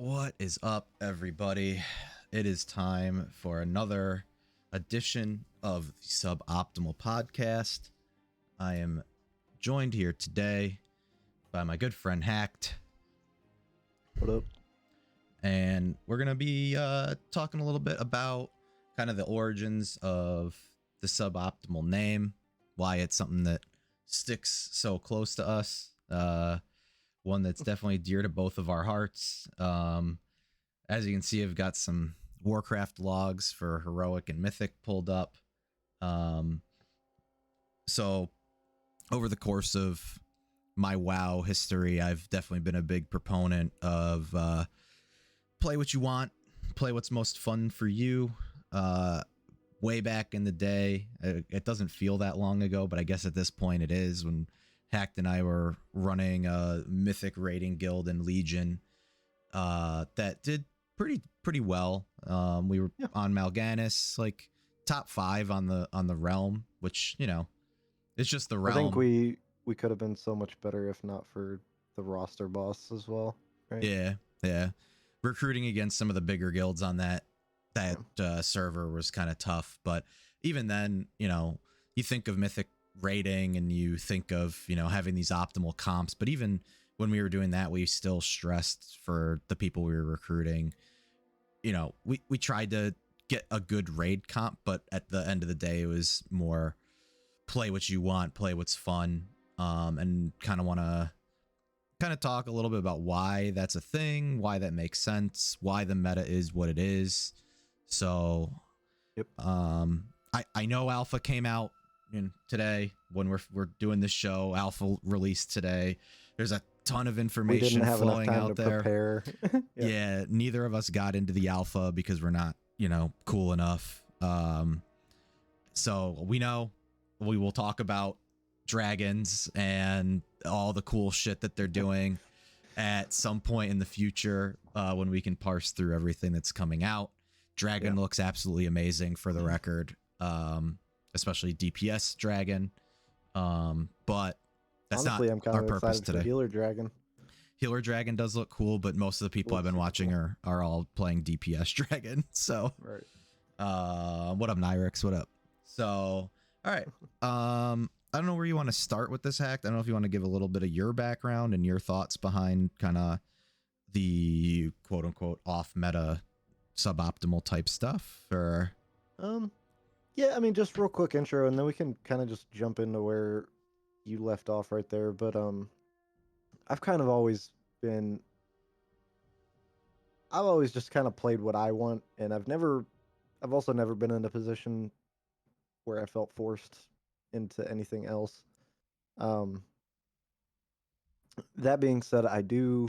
What is up, everybody? It is time for another edition of the Suboptimal podcast. I am joined here today by my good friend Hakkd. What up? And we're going to be talking a little bit about kind of the origins of the Suboptimal name, why it's something that sticks so close to us. One that's definitely dear to both of our hearts. As you can see, I've got some Warcraft logs for Heroic and Mythic pulled up. So over the course of my WoW history, I've definitely been a big proponent of play what you want, play what's most fun for you. Way back in the day, it doesn't feel that long ago, but I guess at this point it is, when Hakkd and I were running a Mythic raiding guild in Legion that did pretty well. We were on Mal'Ganis, like top 5 on the realm, which, you know, it's just the realm. I think we could have been so much better if not for the roster boss as well, right? Yeah. Recruiting against some of the bigger guilds on that server was kind of tough, but even then, you know, you think of Mythic rating and you think of, you know, having these optimal comps, but even when we were doing that, we still stressed for the people we were recruiting. You know, we tried to get a good raid comp, but at the end of the day, it was more play what you want, play what's fun, and kind of want to talk a little bit about why that's a thing, why that makes sense, why the meta is what it is. So, yep. I know Alpha came out today when we're doing this show. Alpha released today. There's a ton of information flowing out there. Prepare. Yeah, neither of us got into the alpha because we're not, you know, cool enough. So we know we will talk about dragons and all the cool shit that they're doing at some point in the future, when we can parse through everything that's coming out. Dragon looks absolutely amazing, for the record, especially DPS dragon. But that's honestly, not I'm kind our of purpose excited today. for Healer Dragon. Healer Dragon does look cool, but most of the people I've been watching are all playing DPS Dragon. So, right. What up, Nyrix? What up? So, all right. I don't know where you want to start with this, Hakkd. I don't know if you want to give a little bit of your background and your thoughts behind kind of the quote unquote off meta suboptimal type stuff, or yeah, I mean, just real quick intro, and then we can kind of just jump into where you left off right there. But I've kind of always been, I've always just kind of played what I want, and I've also never been in a position where I felt forced into anything else. That being said, I do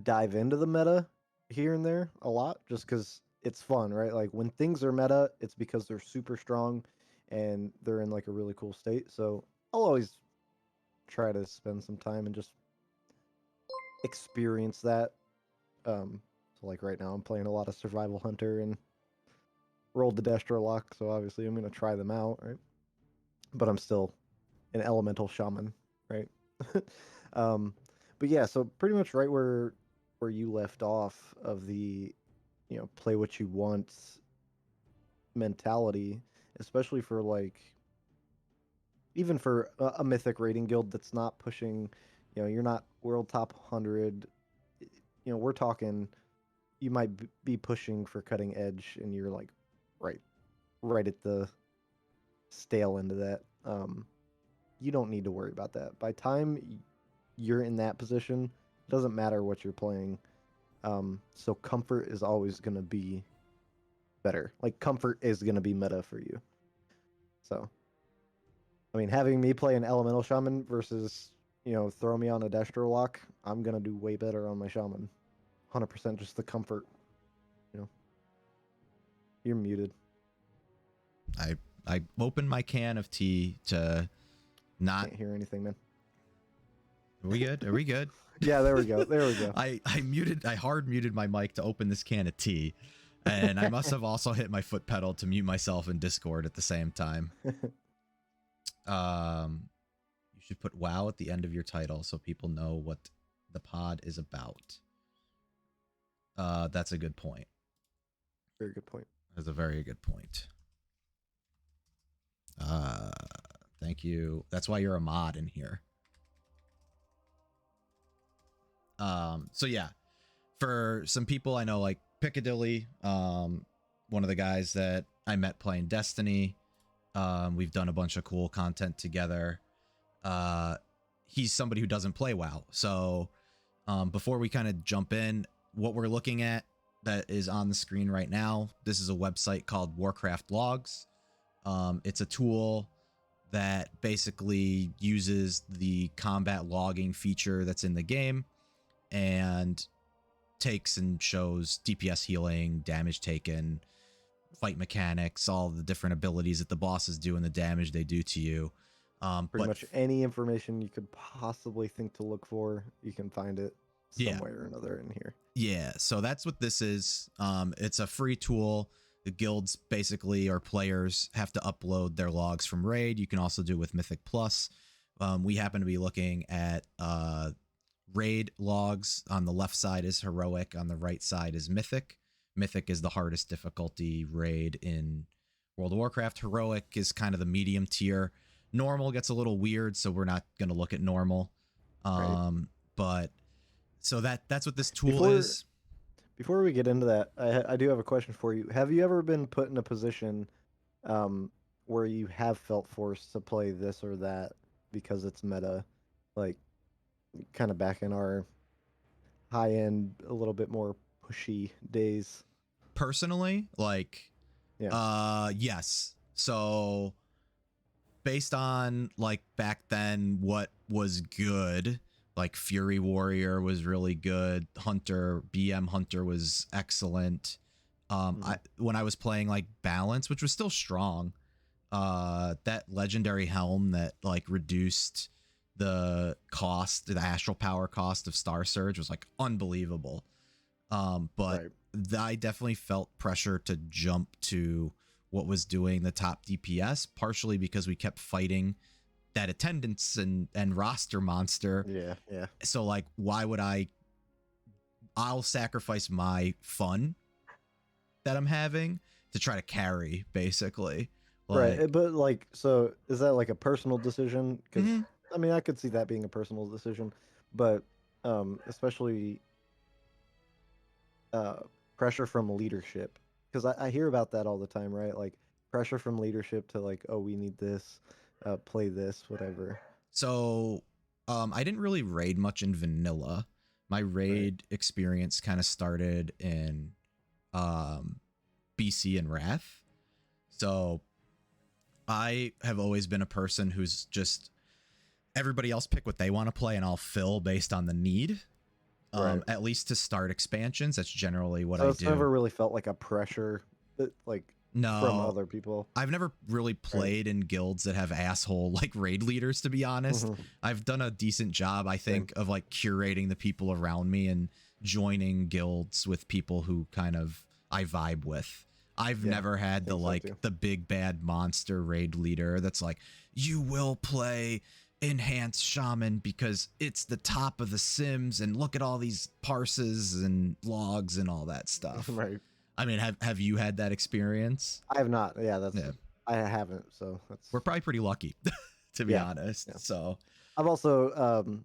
dive into the meta here and there a lot just because it's fun, right? Like when things are meta, it's because they're super strong and they're in like a really cool state. So I'll always try to spend some time and just experience that. So like right now I'm playing a lot of Survival Hunter and rolled the Destro lock, so obviously I'm gonna try them out, right? But I'm still an elemental shaman, right? But yeah, so pretty much right where you left off of the, you know, play what you want mentality, especially for like even for a mythic raiding guild that's not pushing, you know, you're not world top 100, you know, we're talking you might be pushing for cutting edge and you're like right at the stale end of that. You don't need to worry about that. By time you're in that position, it doesn't matter what you're playing. So comfort is always going to be better. Like comfort is going to be meta for you. So, I mean, having me play an elemental shaman versus, you know, throw me on a Destro lock, I'm going to do way better on my shaman. 100% just the comfort, you know. You're muted. I opened my can of tea to not Can't hear anything, man. Are we good? Are we good? Yeah, there we go. There we go. I hard muted my mic to open this can of tea, and I must have also hit my foot pedal to mute myself in Discord at the same time. You should put WoW at the end of your title so people know what the pod is about. That's a good point. Very good point. That's a very good point. Thank you. That's why you're a mod in here. So yeah, for some people I know, like Piccadilly, one of the guys that I met playing Destiny, we've done a bunch of cool content together. He's somebody who doesn't play WoW. So before we kind of jump in, what we're looking at that is on the screen right now, this is a website called Warcraft Logs. It's a tool that basically uses the combat logging feature that's in the game and takes and shows DPS healing, damage taken, fight mechanics, all the different abilities that the bosses do and the damage they do to you. Pretty much any information you could possibly think to look for, you can find it some way or another in here. Yeah, so that's what this is. It's a free tool. The guilds basically, or players, have to upload their logs from Raid. You can also do it with Mythic Plus. We happen to be looking at Raid logs. On the left side is Heroic. On the right side is Mythic. Mythic is the hardest difficulty raid in World of Warcraft. Heroic is kind of the medium tier. Normal gets a little weird, so we're not going to look at normal. But so that's what this tool is. Before we get into that, I do have a question for you. Have you ever been put in a position where you have felt forced to play this or that because it's meta, like kind of back in our high end, a little bit more pushy days? Personally, like, yes. So based on like back then, what was good, like Fury Warrior was really good. Hunter, BM Hunter was excellent. When I was playing like Balance, which was still strong, that legendary helm that like reduced the cost, the astral power cost of Star Surge was like unbelievable. But I definitely felt pressure to jump to what was doing the top DPS, partially because we kept fighting that attendance and roster monster. Yeah. So like, why would I'll sacrifice my fun that I'm having to try to carry, basically. Like, right. But like, so is that like a personal decision? Because I mean, I could see that being a personal decision, but especially pressure from leadership, because I hear about that all the time, right? Like pressure from leadership to like, oh, we need this, play this, whatever. So I didn't really raid much in vanilla. My raid experience kind of started in BC and Wrath. So I have always been a person who's just, everybody else pick what they want to play and I'll fill based on the need. At least to start expansions, that's generally what I do. So it's never really felt like a pressure, like, from other people. I've never really played in guilds that have asshole like raid leaders, to be honest. I've done a decent job, I think, of like curating the people around me and joining guilds with people who kind of I vibe with. I've never had the like the big bad monster raid leader that's like, you will play enhanced shaman because it's the top of the sims and look at all these parses and logs and all that stuff. I mean, have you had that experience? I have not. I haven't. So we're probably pretty lucky, to be honest. So I've also,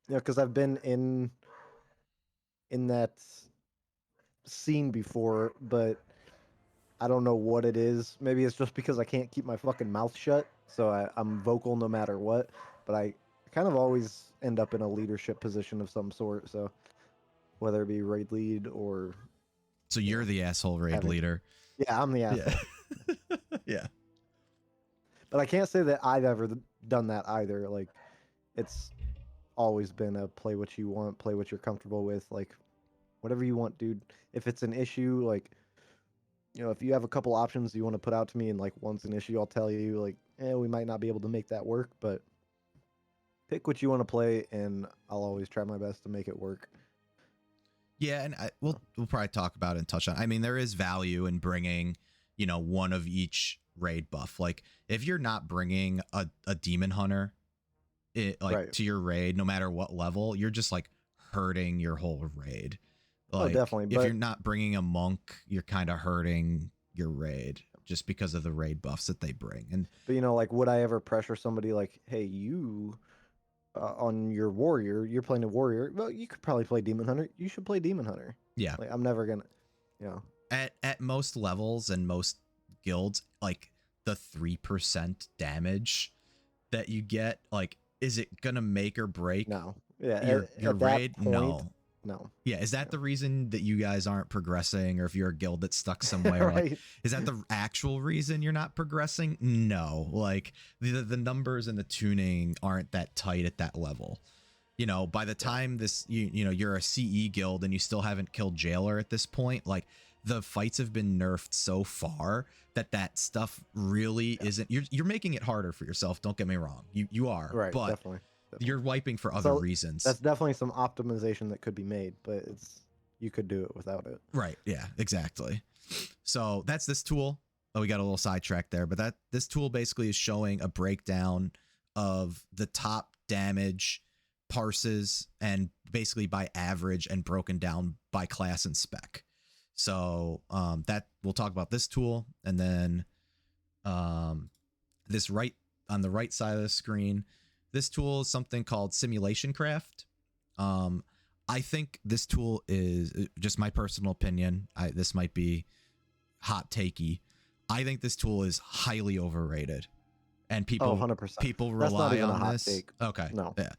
because I've been in that scene before, but I don't know what it is. Maybe it's just because I can't keep my fucking mouth shut, so I'm vocal no matter what. But I kind of always end up in a leadership position of some sort. So whether it be raid lead or... So you're the asshole raid leader. Yeah, I'm the asshole. Yeah. But I can't say that I've ever done that either. Like, it's always been a play what you want, play what you're comfortable with. Like, whatever you want, dude. If it's an issue, like, if you have a couple options you want to put out to me and, like, one's an issue, I'll tell you, like, we might not be able to make that work, but pick what you want to play, and I'll always try my best to make it work. Yeah, and we'll probably talk about it and touch on. I mean, there is value in bringing, one of each raid buff. Like, if you're not bringing a demon hunter, to your raid, no matter what level, you're just like hurting your whole raid. Oh, Like definitely. if you're But not bringing a monk, you're kind of hurting your raid just because of the raid buffs that they bring. And you know, like, would I ever pressure somebody like, hey, you on your warrior, you're playing a warrior. Well, you could probably play Demon Hunter. You should play Demon Hunter. yeah, Like, I'm never gonna, you know. at most levels and most guilds, like the 3% damage that you get, like, is it gonna make or break No. Yeah. your At that raid? point, No. no. Yeah, is that Yeah. the reason that you guys aren't progressing, or if you're a guild that's stuck somewhere, like, Right. is that the actual reason you're not progressing? No, like the numbers and the tuning aren't that tight at that level. You know, by the Yeah. time this you know you're a CE guild and you still haven't killed Jailer at this point, like the fights have been nerfed so far that that stuff really isn't. You're making it harder for yourself. Don't get me wrong, you are, Right. but Definitely. you're Definitely. wiping for other So reasons. that's definitely some optimization that could be made, but you could do it without it. Right. Yeah, exactly. So that's this tool. Oh, we got a little sidetracked there, but that this tool basically is showing a breakdown of the top damage parses and basically by average and broken down by class and spec. So that we'll talk about this tool, and then this right on the right side of the screen, this tool is something called Simulation Craft. Um, I think this tool is just my personal opinion. This might be hot takey. I think this tool is highly overrated, and Oh, people 100%. people That's not rely even a on hot this. take. Okay, No, yeah,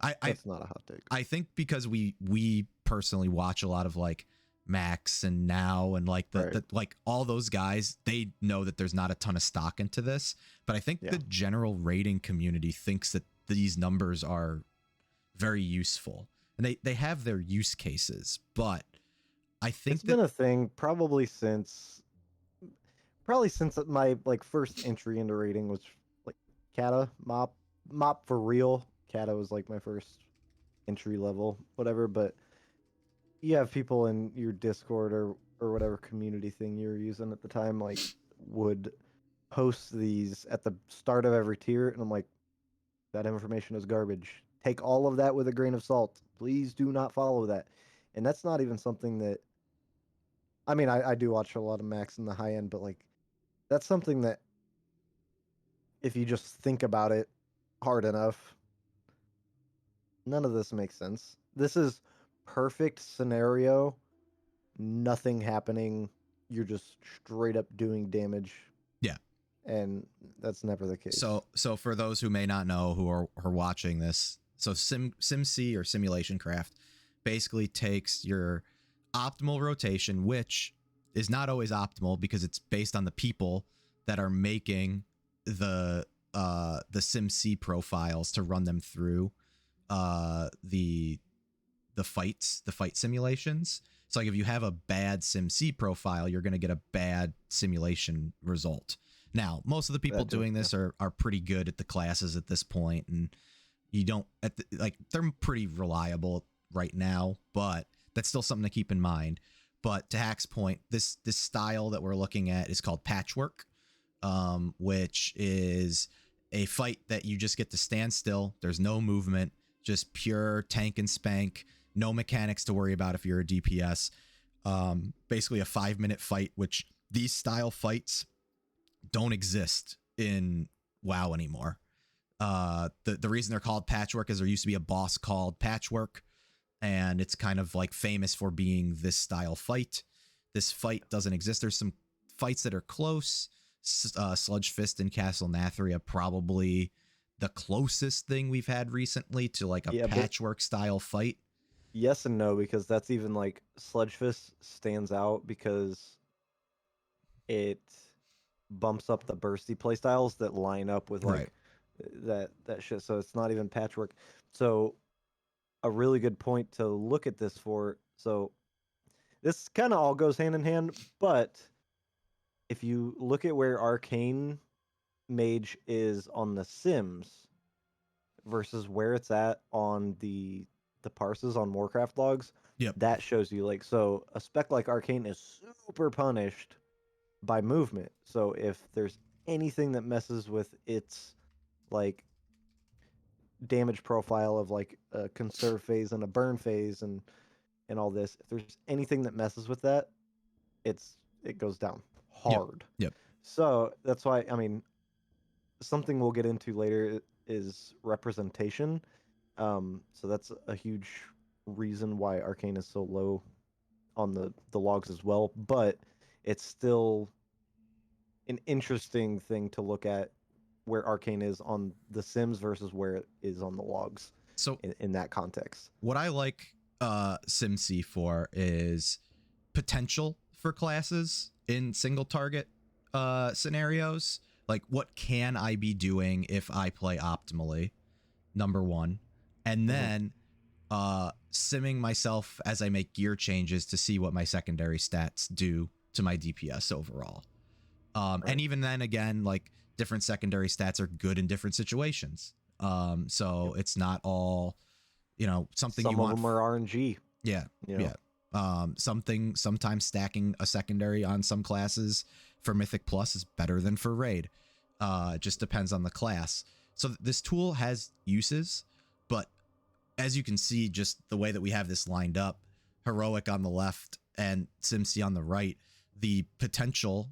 I that's not a hot take. I think because we personally watch a lot of like Max and Now and like Right. the like all those guys, they know that there's not a ton of stock into this, but I think Yeah. the general rating community thinks that these numbers are very useful, and they have their use cases, but I think It's that been a thing probably since my like first entry into raiding was like Kata mop for real. Kata was like my first entry level whatever, but you have people in your Discord or whatever community thing you were using at the time like would post these at the start of every tier, and I'm like, that information is garbage. Take all of that with a grain of salt. Please do not follow that. And that's not even something that I mean, I do watch a lot of Max in the high end, but like that's something that if you just think about it hard enough, none of this makes sense. This is perfect scenario, nothing happening. You're just straight up doing damage, yeah. and that's never the case. So for those who may not know who are watching this, so SimC or Simulation Craft basically takes your optimal rotation, which is not always optimal because it's based on the people that are making the SimC profiles to run them through the fight simulations. So like if you have a bad SimC profile, you're going to get a bad simulation result. Now, most of the people That too, doing yeah. this are pretty good at the classes at this point, and you don't like they're pretty reliable right now, but that's still something to keep in mind. But to Hack's point, this style that we're looking at is called patchwork, which is a fight that you just get to stand still. There's no movement, just pure tank and spank, no mechanics to worry about if you're a DPS. Basically a 5-minute fight, which these style fights don't exist in WoW anymore. The reason they're called patchwork is there used to be a boss called Patchwork, and it's kind of like famous for being this style fight. This fight doesn't exist. There's some fights that are close. Sludge Fist and Castle Nathria probably the closest thing we've had recently to like a Yeah, but patchwork style fight. yes and no, because that's even like Sludge Fist stands out because it bumps up the bursty playstyles that line up with Right. like that shit. So it's not even patchwork. So a really good point to look at this for. So this kind of all goes hand in hand, but if you look at where Arcane Mage is on the Sims versus where it's at on the parses on Warcraft logs, Yep. that shows you like so a spec like Arcane is super punished by movement. So if there's anything that messes with its like damage profile of like a conserve phase and a burn phase and and all this. If there's anything that messes with that, it goes down Yep. hard. Yep. So that's why, I mean, something we'll get into later is representation. So that's a huge reason why Arcane is so low on the logs as well. But it's still an interesting thing to look at where Arcane is on the Sims versus where it is on the logs So in that context. what I like SimC for is potential for classes in single target scenarios. Like, what can I be doing if I play optimally? Number one. And then simming myself as I make gear changes to see what my secondary stats do to my DPS overall. And even then, again, like, different secondary stats are good in different situations. So it's not all, something Some you want. of them are RNG. Yeah. You know? Yeah. Sometimes stacking a secondary on some classes for Mythic Plus is better than for Raid. It just depends on the class. So this tool has uses, but as you can see, just the way that we have this lined up, Heroic on the left and SimC on the right, the potential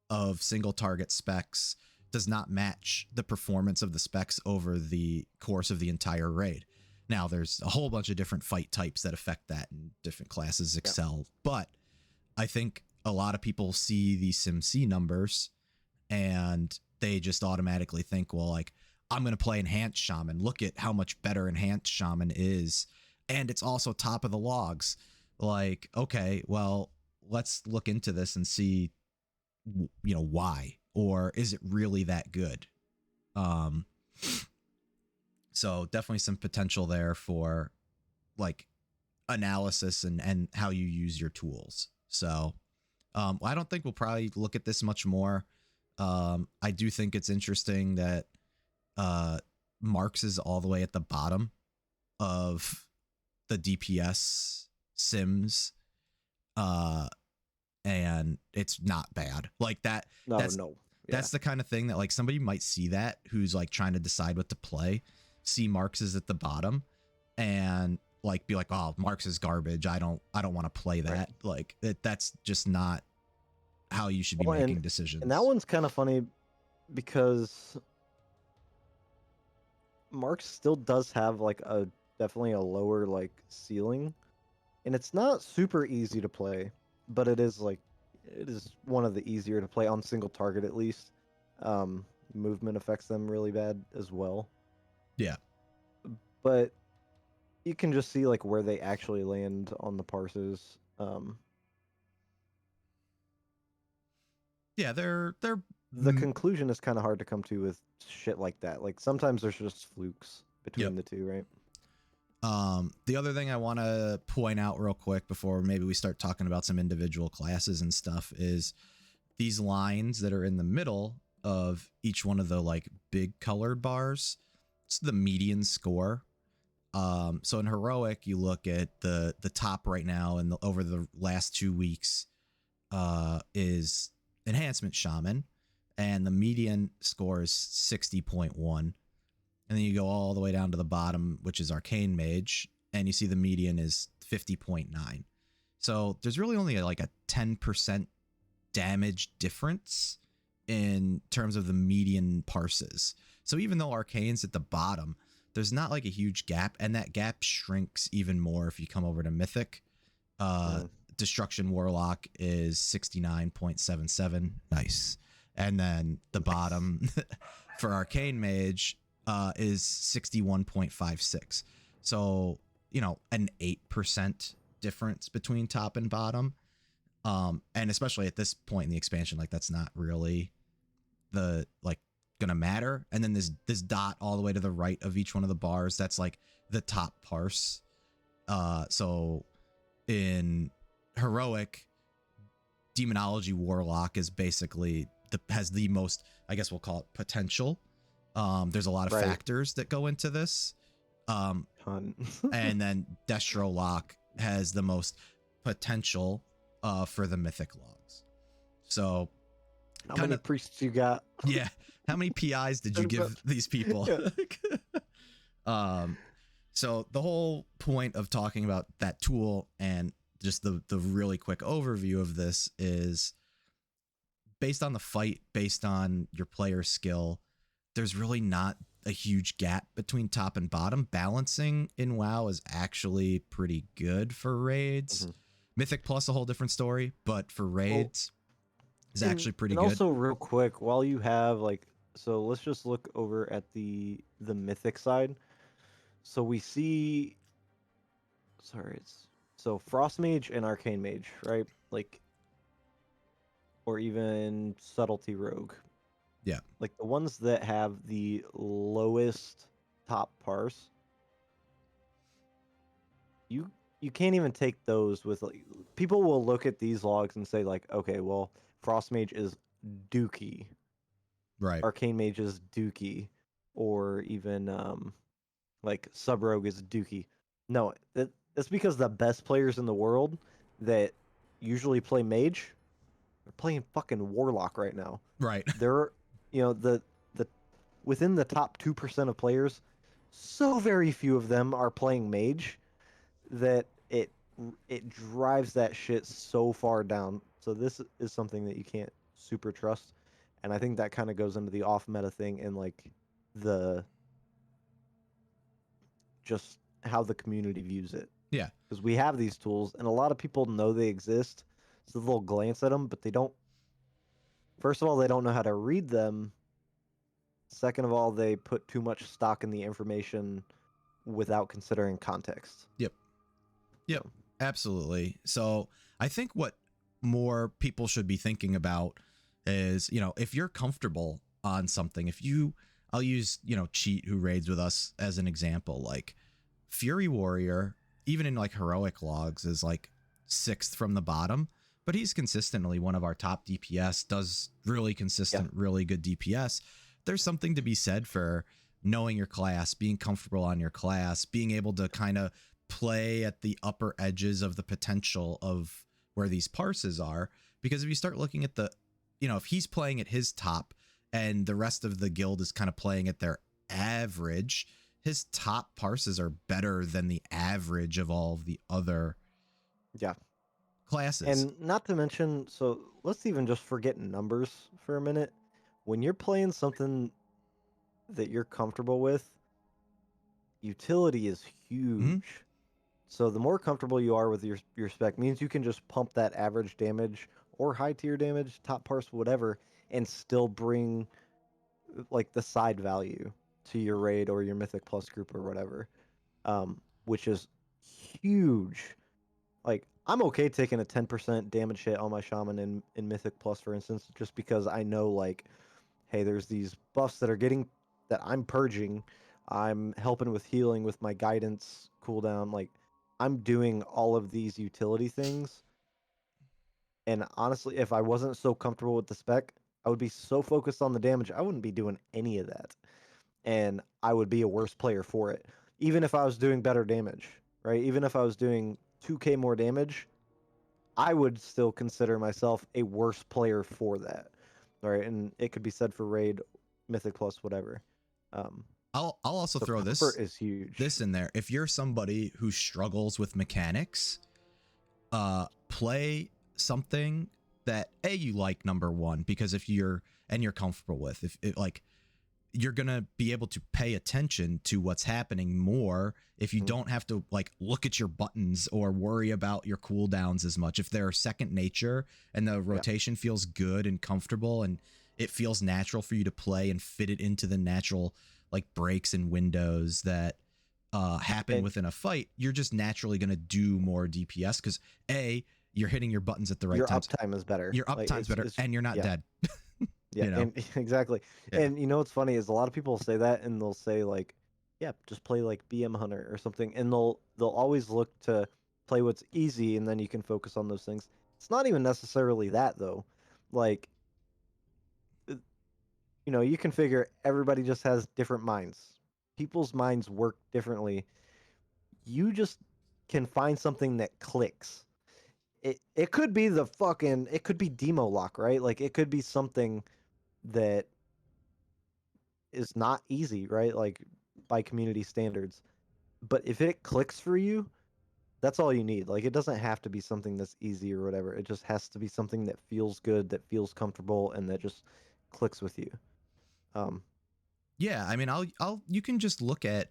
of single target specs does not match the performance of the specs over the course of the entire raid. Now, there's a whole bunch of different fight types that affect that, and different classes excel. But I think a lot of people see these SimC numbers and they just automatically think, well, like, I'm going to play Enhanced Shaman. Look at how much better Enhanced Shaman is. And it's also top of the logs. Like, okay, well, let's look into this and see, why, or is it really that good? So definitely some potential there for like analysis and how you use your tools. So I don't think we'll probably look at this much more. I do think it's interesting that Marks is all the way at the bottom of the DPS Sims, and it's not bad. Like that. That's the kind of thing that like somebody might see that who's like trying to decide what to play, see Marks is at the bottom, and like be like, oh, Marks is garbage. I don't want to play that. Right. Like that's just not how you should be making decisions. And that one's kind of funny because Marks still does have like definitely a lower like ceiling, and it's not super easy to play, but it is one of the easier to play on single target at least. Movement affects them really bad as well. Yeah, but you can just see like where they actually land on the parses. Yeah, they're the conclusion is kind of hard to come to with shit like that. Like sometimes there's just flukes between the two, right? The other thing I want to point out real quick before maybe we start talking about some individual classes and stuff is these lines that are in the middle of each one of the like big colored bars. It's the median score. So in Heroic, you look at the top right now and over the last 2 weeks is Enhancement Shaman, and the median score is 60.1. And then you go all the way down to the bottom, which is Arcane Mage, and you see the median is 50.9. So there's really only like a 10% damage difference in terms of the median parses. So even though Arcane's at the bottom, there's not like a huge gap, and that gap shrinks even more if you come over to Mythic. Destruction Warlock is 69.77. Nice. And then the bottom for Arcane Mage is 61.56. So, an 8% difference between top and bottom. And especially at this point in the expansion, like that's not really the like gonna matter. And then this dot all the way to the right of each one of the bars, that's like the top parse. So in Heroic, Demonology Warlock is basically has the most, I guess we'll call it, potential. There's a lot of factors that go into this. And then Destro Lock has the most potential for the Mythic logs. So how many priests you got? Yeah. How many PIs did you give these people? So the whole point of talking about that tool and just the really quick overview of this is based on the fight, based on your player skill, there's really not a huge gap between top and bottom. Balancing in WoW is actually pretty good for raids. Mm-hmm. Mythic Plus a whole different story, but for Well, raids is actually pretty and good. also real quick, while you have like, so let's just look over at the mythic side. So we see, sorry, it's so Frost Mage and Arcane Mage, right? Like, or even Subtlety Rogue. Yeah. Like the ones that have the lowest top parse, you you can't even take those with like people will look at these logs and say like, okay, well, Frost Mage is dookie, Right. Arcane Mage is dookie, or even like Sub Rogue is dookie. No, that's because the best players in the world that usually play Mage are playing fucking Warlock right now. Right. They're the within the top 2% of players, so very few of them are playing Mage that it drives that shit so far down. So this is something that you can't super trust, and I think that kind of goes into the off meta thing and like the just how the community views it. Yeah. Because we have these tools, and a lot of people know they exist, so they'll glance at them, but they don't. First of all, they don't know how to read them. Second of all, they put too much stock in the information without considering context. Yep. Yep. So, Absolutely. So I think what more people should be thinking about is, if you're comfortable on something, I'll use, Cheat, who raids with us as an example, like Fury Warrior, even in like heroic logs, is like sixth from the bottom, but he's consistently one of our top DPS, does really consistent, really good DPS. There's something to be said for knowing your class, being comfortable on your class, being able to kind of play at the upper edges of the potential of where these parses are. Because if you start looking at if he's playing at his top and the rest of the guild is kind of playing at their average, his top parses are better than the average of all of the other yeah. classes. And not to mention, so let's even just forget numbers for a minute. When you're playing something that you're comfortable with, utility is huge. Mm-hmm. So the more comfortable you are with your spec means you can just pump that average damage or high tier damage, top parse, whatever, and still bring like the side value to your raid or your Mythic Plus group or whatever, which is huge. Like I'm okay taking a 10% damage hit on my shaman in Mythic Plus, for instance, just because I know like, hey, there's these buffs that are getting that I'm purging. I'm helping with healing with my guidance cooldown. Like I'm doing all of these utility things. And honestly, if I wasn't so comfortable with the spec, I would be so focused on the damage, I wouldn't be doing any of that. And I would be a worse player for it. Even if I was doing better damage, right? Even if I was doing 2k more damage, I would still consider myself a worse player for that. All right, and it could be said for raid, mythic plus, whatever. Um, I'll also so throw comfort this is huge. this in there. If you're somebody who struggles with mechanics, play something that you like, number one, because if you're comfortable with, if it, like, you're gonna be able to pay attention to what's happening more if you don't have to like look at your buttons or worry about your cooldowns as much. If they're second nature and the rotation feels good and comfortable and it feels natural for you to play and fit it into the natural like breaks and windows that happen within a fight, you're just naturally going to do more DPS because you're hitting your buttons at the right Your times. uptime is better. Your uptime's better, and you're not dead. Yeah, and exactly. Yeah. And you know what's funny is a lot of people say that and they'll say like, yeah, just play like BM Hunter or something, and they'll always look to play what's easy and then you can focus on those things. It's not even necessarily that though. Like you can figure everybody just has different minds. People's minds work differently. You just can find something that clicks. It could be it could be demo lock, right? Like it could be something that is not easy, right? Like by community standards. But if it clicks for you, that's all you need. Like, it doesn't have to be something that's easy or whatever. It just has to be something that feels good, that feels comfortable, and that just clicks with you. Um, Yeah, I mean, you can just look at,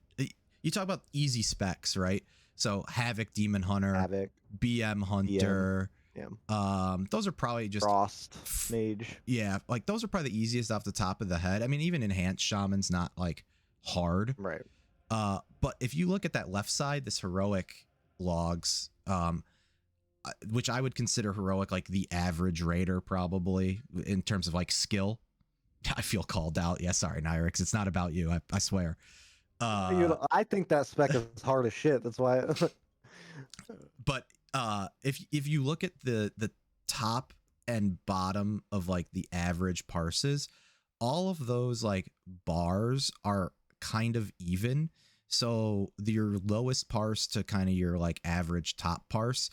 you talk about easy specs, right? So Havoc, Demon Hunter, Havoc, BM BM, Hunter, yeah, those are probably just, Frost, Mage. yeah, like those are probably the easiest off the top of the head. I mean, even Enhanced Shaman's not like hard. Right. But if you look at that left side, this heroic logs, which I would consider heroic like the average raider probably in terms of like skill. I feel called out. Yeah, sorry, Nyrix. It's not about you. I swear. You know, I think that spec is hard as shit. That's why. But if you look at the top and bottom of like the average parses, all of those like bars are kind of even. So your lowest parse to kind of your like average top parse,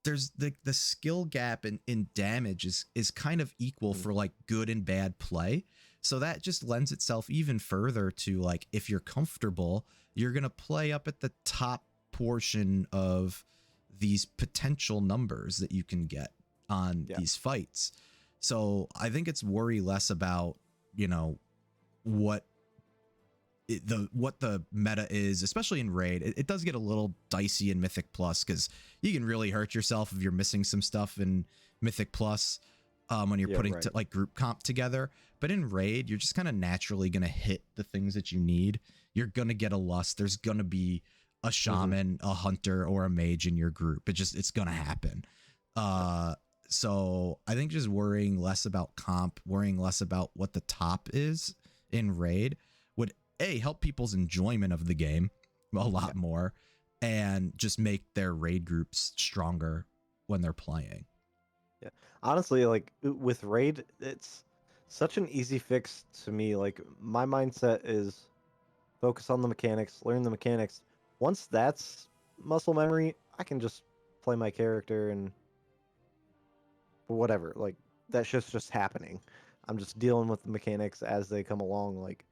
there's the skill gap in damage is kind of equal for like good and bad play. So that just lends itself even further to like if you're comfortable, you're gonna play up at the top portion of these potential numbers that you can get on Yeah. these fights. So I think it's worry less about, you know, what what the meta is, especially in raid. It does get a little dicey in Mythic Plus because you can really hurt yourself if you're missing some stuff in Mythic Plus when you're Yeah, putting right. like group comp together. But in raid, you're just kind of naturally gonna hit the things that you need. You're gonna get a lust. There's gonna be a shaman, a hunter, or a mage in your group. It's gonna happen. So I think just worrying less about comp, worrying less about what the top is in raid would help people's enjoyment of the game a lot more, and just make their raid groups stronger when they're playing. Yeah. Honestly, like with raid, it's such an easy fix to me. Like my mindset is focus on the mechanics, learn the mechanics. Once that's muscle memory, I can just play my character and whatever. Like that shit's just happening. I'm just dealing with the mechanics as they come along. Like,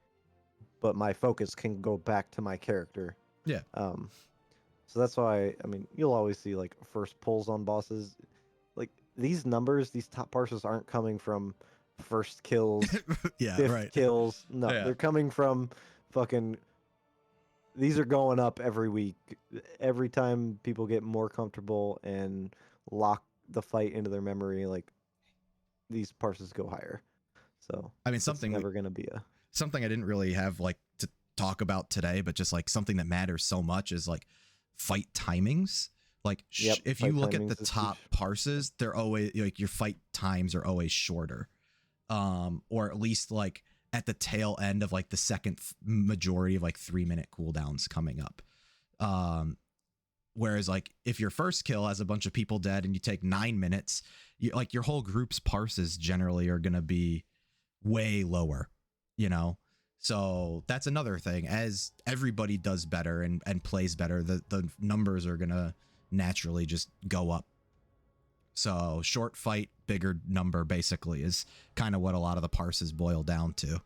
but my focus can go back to my character. Yeah. Um, so that's why I mean you'll always see like first pulls on bosses. Like these numbers, these top parses aren't coming from first kills, Yeah, fifth right. kills. No, Yeah. they're coming from fucking. These are going up every week. Every time people get more comfortable and lock the fight into their memory, like these parses go higher. So I mean, it's never gonna be a something I didn't really have like to talk about today, but just like something that matters so much is like fight timings. Like yep. if you Fight look at the timings is huge. top parses, they're always like your fight times are always shorter. Or at least like at the tail end of like the second majority of like 3-minute cooldowns coming up. Whereas like if your first kill has a bunch of people dead and you take 9 minutes, like your whole group's parses generally are going to be way lower, you know? So that's another thing. As everybody does better and plays better, the numbers are going to naturally just go up. So short fight, bigger number basically is kind of what a lot of the parses boil down to.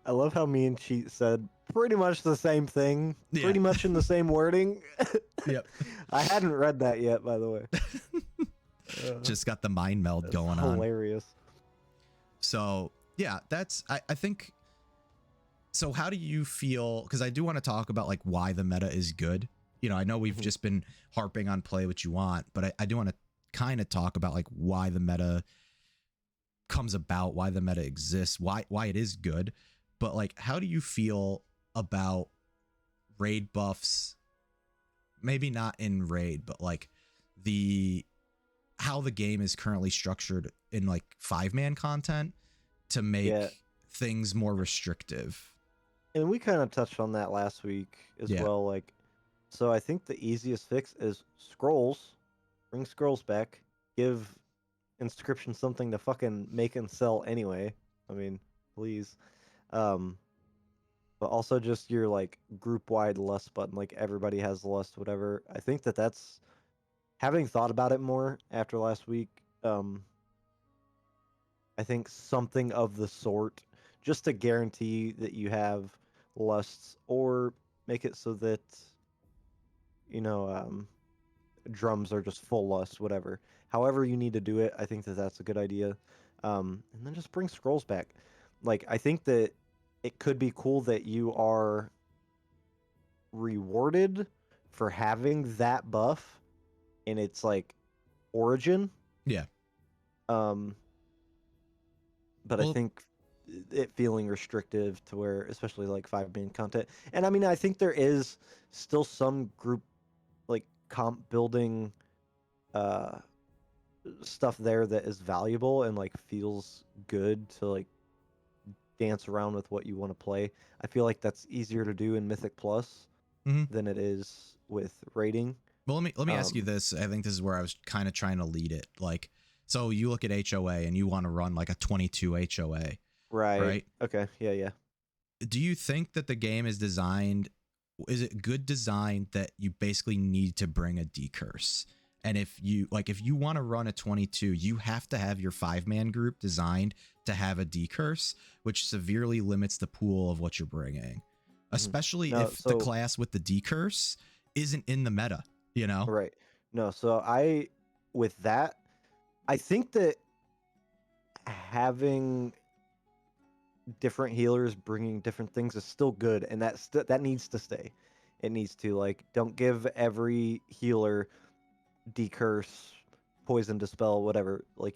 I love how me and Cheat said pretty much the same thing, Yeah. pretty much in the same wording. Yep. I hadn't read that yet, by the way. Just got the mind meld going on. Hilarious. So yeah, that's I think. So how do you feel? Because I do want to talk about like why the meta is good. You know, I know we've just been harping on play what you want, but I do want to kind of talk about like why the meta comes about, why the meta exists, why it is good. But like, how do you feel about raid buffs? Maybe not in raid, but like the how the game is currently structured in like 5-man content to make things more restrictive. And we kind of touched on that last week as well. Like, so I think the easiest fix is scrolls. Bring scrolls back. Give inscription something to fucking make and sell anyway. I mean, please. But also just your like group wide lust button. Like everybody has lust, whatever. I think that's having thought about it more after last week. I think something of the sort, just to guarantee that you have lusts, or make it so that drums are just full lust, whatever. However you need to do it, I think that that's a good idea. And then just bring scrolls back. Like, I think that it could be cool that you are rewarded for having that buff in its like origin. Yeah. Um, but I Well, think it feeling restrictive to where, especially like 5-man content. And I mean, I think there is still some group like comp building uh stuff there that is valuable and like feels good to like dance around with what you want to play. I feel like that's easier to do in Mythic Plus mhm. than it is with rating. Well, let me ask you Um, this. I think this is where I was kind of trying to lead it. Like, so you look at HOA and you want to run like a 22 HOA, right. right? Okay. Yeah. Yeah. Do you think that the game is designed? Is it good design that you basically need to bring a decurse? And if you want to run a 22, you have to have your 5-man group designed to have a decurse, which severely limits the pool of what you're bringing, hmm especially No. if the So class with the decurse isn't in the meta, you know? right. No. So with that, I think that having different healers bringing different things is still good, and that needs to stay. It needs to, like, don't give every healer decurse, poison dispel, whatever. Like,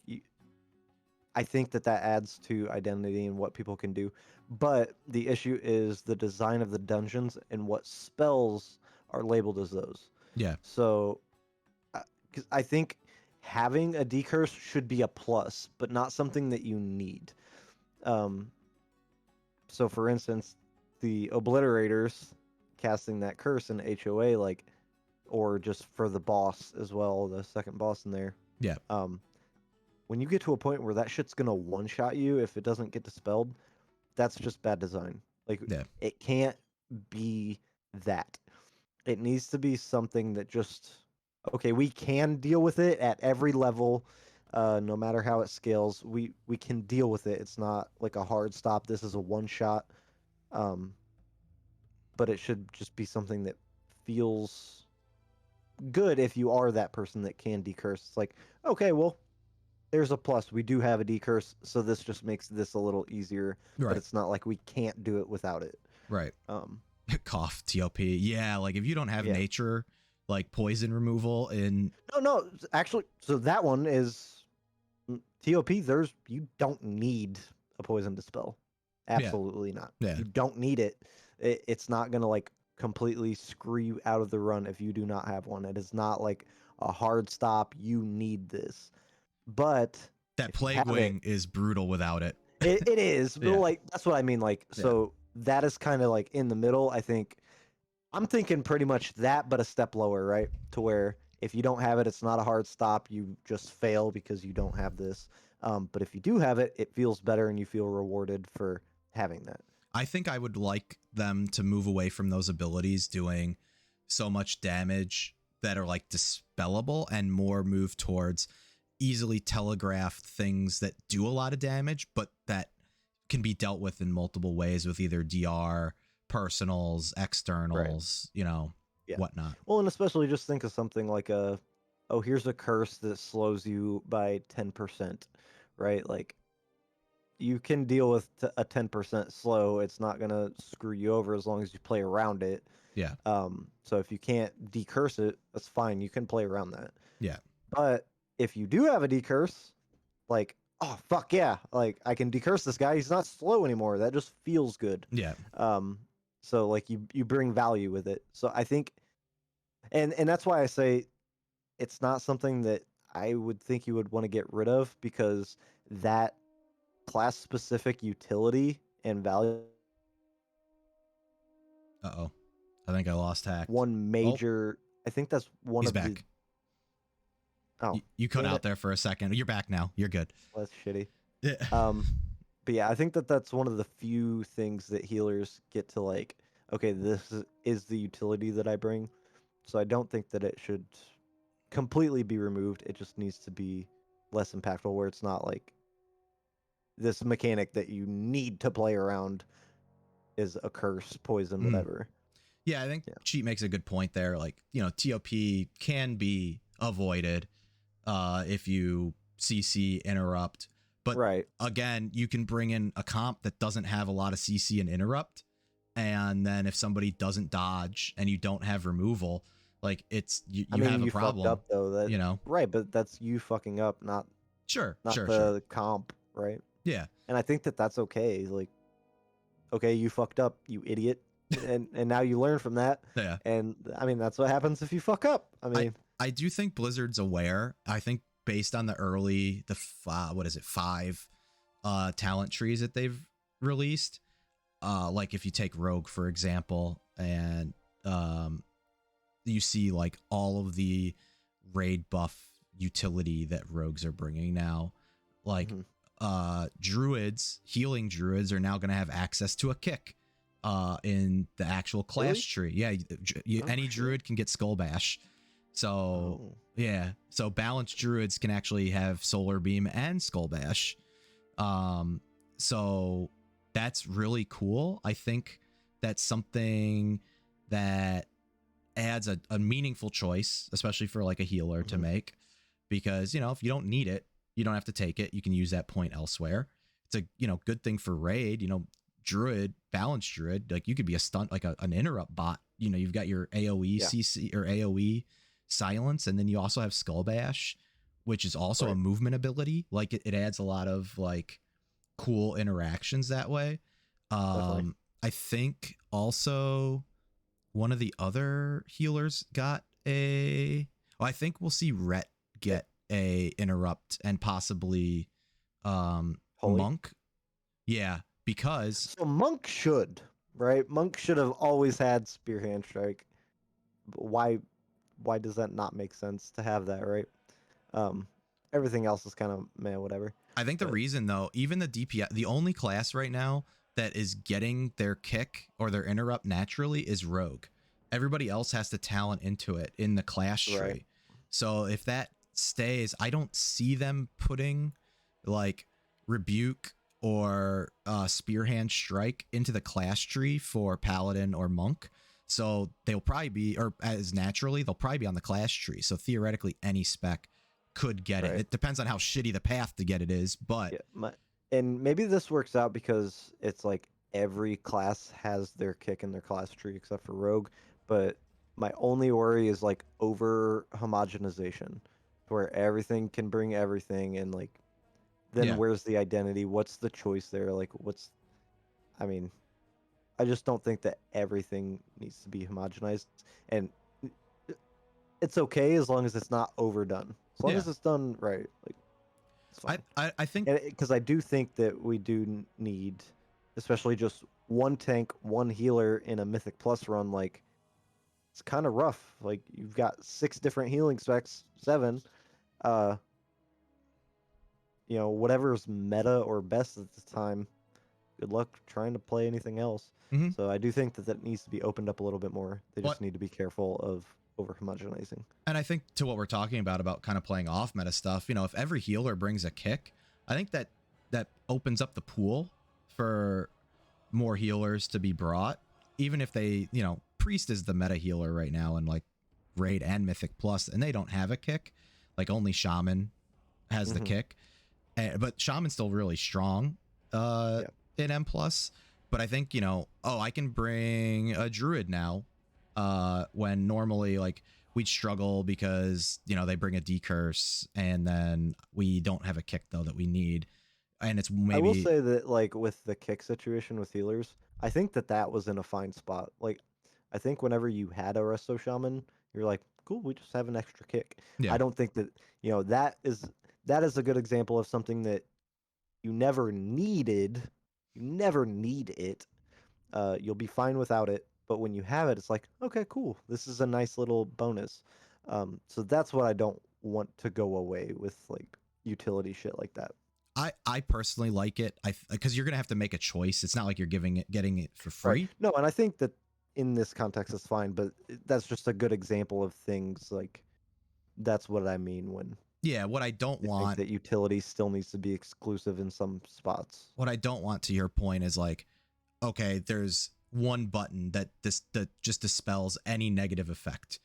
I think that adds to identity and what people can do. But the issue is the design of the dungeons and what spells are labeled as those. Yeah. So, 'cause I think having a decurse should be a plus, but not something that you need. Um, so for instance, the obliterators casting that curse in HOA, like, or just for the boss as well, the second boss in there. Yeah. Um, when you get to a point where that shit's gonna one shot you if it doesn't get dispelled, that's just bad design. Like, Yeah. it can't be that. It needs to be something that just, okay, we can deal with it at every level, no matter how it scales. We can deal with it. It's not like a hard stop. This is a one shot. Um, but it should just be something that feels good if you are that person that can decurse. It's like, okay, well, there's a plus. We do have a decurse, so this just makes this a little easier, but Right. it's not like we can't do it without it. Right. Um, Cough, TLP. Yeah. Like if you don't have yeah. nature, like poison removal in. No, actually, so that one is TOP. You don't need a poison dispel. Yeah. Absolutely not. Yeah. You don't need it. It's not gonna like completely screw you out of the run if you do not have one. It is not like a hard stop. You need this, but That if you plague have it, wing is brutal without it. it is. But Yeah. like that's what I mean. Like, Yeah. so that is kind of like in the middle. I think I'm thinking pretty much that, but a step lower, right? To where if you don't have it, it's not a hard stop. You just fail because you don't have this. But if you do have it, it feels better and you feel rewarded for having that. I think I would like them to move away from those abilities doing so much damage that are like dispellable and more move towards easily telegraphed things that do a lot of damage, but that can be dealt with in multiple ways with either DR, personals, Right. externals, Yeah. whatnot. Well, and especially just think of something like oh, here's a curse that slows you by 10%, right? Like, you can deal with a 10% slow. It's not going to screw you over as long as you play around it. Yeah. So if you can't decurse it, that's fine. You can play around that. Yeah. But if you do have a decurse, like, oh fuck yeah, like I can decurse this guy. He's not slow anymore. That just feels good. Yeah. Um, so like you bring value with it. So I think, and that's why I say it's not something that I would think you would want to get rid of, because that class specific utility and value, Uh-oh. I think I lost Hacked. one Oh, major, I think that's one he's of the, back. oh You cut damn out it, there for a second. You're back now. You're good. that's shitty. Yeah. Um, but yeah, I think that's one of the few things that healers get to, like, okay, is the utility that I bring. So I don't think that it should completely be removed. It just needs to be less impactful, where it's not like this mechanic that you need to play around is a curse, poison, Mm. whatever. Yeah, I think Yeah. Cheat makes a good point there. Like, TOP can be avoided if you CC interrupt. But Right. again, you can bring in a comp that doesn't have a lot of CC and interrupt. And then if somebody doesn't dodge and you don't have removal, like you I mean, have a you fucked problem, up though. That you know? right, but that's you fucking up, Sure, not sure, sure. the comp, right? Yeah. And I think that that's okay. Like, okay, you fucked up, you idiot, and now you learn from that. Yeah. And I mean, that's what happens if you fuck up. I I mean, I do think Blizzard's aware. I think based on the early what is it, 5 talent trees that they've released, like if you take Rogue for example, and you see like all of the raid buff utility that rogues are bringing now, like druids, healing druids are now going to have access to a kick in the actual class really? tree. Yeah, Oh any shit. druid can get skull bash. So Oh. yeah, so balanced druids can actually have solar beam and skull bash. So that's really cool. I think that's something that adds a meaningful choice, especially for like a healer to make, because if you don't need it, you don't have to take it. You can use that point elsewhere. It's a good thing for raid. Druid, balanced druid, like you could be a stunt, like an interrupt bot. You've got your AOE Yeah. CC or AOE silence, and then you also have skull bash, which is also a movement ability. Like it adds a lot of like cool interactions that way. Definitely. I think also one of the other healers got I think we'll see Rhett get a interrupt and possibly Holy. Monk. Yeah, because So Monk should, right? Monk should have always had Spear Hand Strike. But why does that not make sense to have that, right? Um, everything else is kind of man, whatever. I think the But reason though, even the DPS, the only class right now that is getting their kick or their interrupt naturally is Rogue. Everybody else has to talent into it in the class tree. right. So if that stays, I don't see them putting like Rebuke or Spearhand Strike into the class tree for Paladin or Monk. So they'll probably be, or as naturally, they'll probably be on the class tree. So theoretically, any spec could get it. Right. It depends on how shitty the path to get it is, but Yeah, and maybe this works out because it's like every class has their kick in their class tree except for Rogue. But my only worry is like over homogenization, where everything can bring everything, and like then yeah. where's the identity? What's the choice there? Like I mean, I just don't think that everything needs to be homogenized, and it's okay as long as it's not overdone. As long Yeah. as it's done right, like it's fine. I think Because I do think that we do need, especially just one tank, one healer in a Mythic Plus run. Like it's kind of rough. Like you've got 6 different healing specs, 7. Uh, whatever's meta or best at the time. Good luck trying to play anything else. mhm. So I do think that needs to be opened up a little bit more. They What just need to be careful of over homogenizing. and I think to what we're talking about kind of playing off meta stuff, if every healer brings a kick, I think that opens up the pool for more healers to be brought, even if they, Priest is the meta healer right now in like Raid and Mythic Plus, and they don't have a kick. Like only Shaman has the kick. But Shaman's still really strong Yeah. in M plus. But I think, I can bring a druid now. When normally like we'd struggle because, they bring a decurse and then we don't have a kick though that we need. And it's maybe I will say that, like, with the kick situation with healers, I think that was in a fine spot. Like, I think whenever you had a Resto Shaman, you're like, cool, we just have an extra kick. yeah. I don't think that, that is a good example of something that you never needed. You never need it. You'll be fine without it. But when you have it, it's like, okay, cool. This is a nice little bonus. So that's what I don't want to go away with, like, utility shit like that. I personally like it. Because you're gonna have to make a choice. It's not like you're getting it for free. Right. No, and I think that in this context it's fine, but that's just a good example of things like that's what I mean when Yeah, what I don't I think want that utility still needs to be exclusive in some spots. what I don't want to your point is like, okay, there's one button that just dispels any negative effect.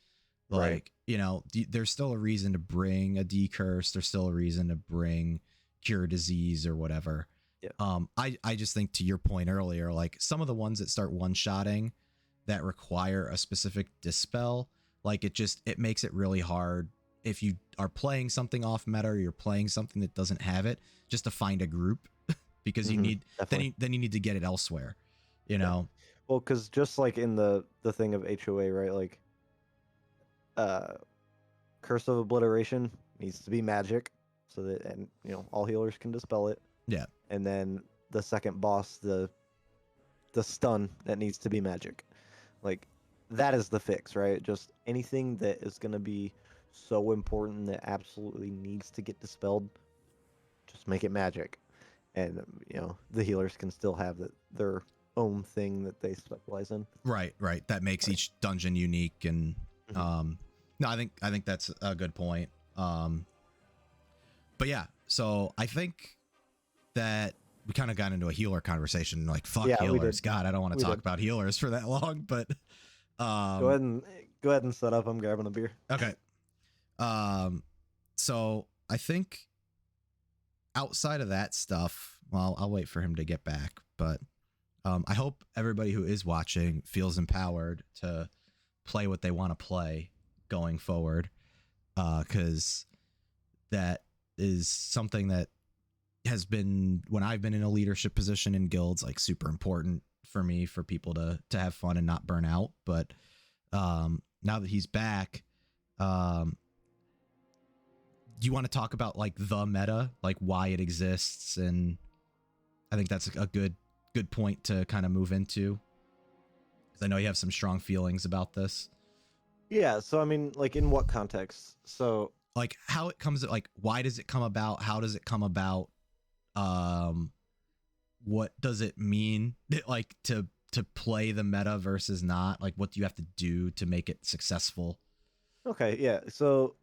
Right. Like, you know, there's still a reason to bring a decurse. There's still a reason to bring cure disease or whatever. Yeah. I just think, to your point earlier, like some of the ones that start one-shotting that require a specific dispel, like it makes it really hard if you are playing something off meta or you're playing something that doesn't have it, just to find a group because you need then you need to get it elsewhere, you know. Well, because just like in the thing of HOA, right? Like, Curse of Obliteration needs to be magic, so that, and you know, all healers can dispel it. Yeah. And then the second boss, the stun, that needs to be magic. Like, that is the fix, right? Just anything that is going to be so important that absolutely needs to get dispelled, just make it magic. And you know, the healers can still have their own thing that they specialize in. Right. That makes each dungeon unique. And no, I think that's a good point. But yeah, so I think that we kind of got into a healer conversation. Like, fuck healers. God, I don't want to talk about healers for that long, but go ahead and set up. I'm grabbing a beer. Okay. So I think outside of that stuff, well, I'll wait for him to get back, but I hope everybody who is watching feels empowered to play what they want to play going forward, because that is something that has been, when I've been in a leadership position in guilds, like super important for me, for people to have fun and not burn out. But now that he's back, do you want to talk about like the meta, like why it exists? And I think that's a good point to kind of move into, because I know you have some strong feelings about this. Yeah, so I mean, like, in what context? So like how it comes, like why does it come about? How does it come about? What does it mean, like, to play the meta versus not? Like, what do you have to do to make it successful? Okay, yeah. So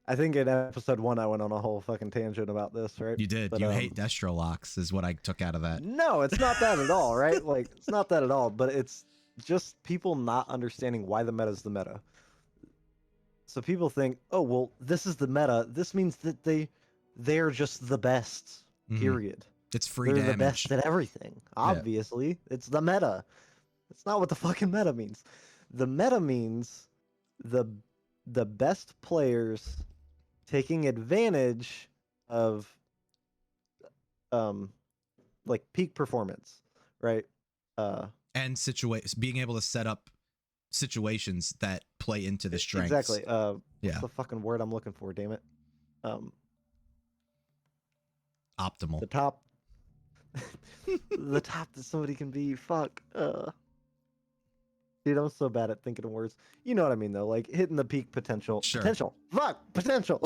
I think in episode 1 I went on a whole fucking tangent about this, right? You did. But, you hate destro locks is what I took out of that. No, it's not that at all, right? Like, it's not that at all, but it's just people not understanding why the meta is the meta. So people think, oh, well, this is the meta. This means that they're just the best, period. It's free They're damage. the best at everything. Obviously, yeah. It's the meta. It's not what the fucking meta means. The meta means the best players taking advantage of like peak performance, right? And being able to set up situations that play into the strengths. Exactly. What's the fucking word I'm looking for? Damn it. Optimal. The top. The top that somebody can be. Fuck. Dude, I'm so bad at thinking of words. You know what I mean, though. Like, hitting the peak potential. Sure. Potential. Fuck. Potential.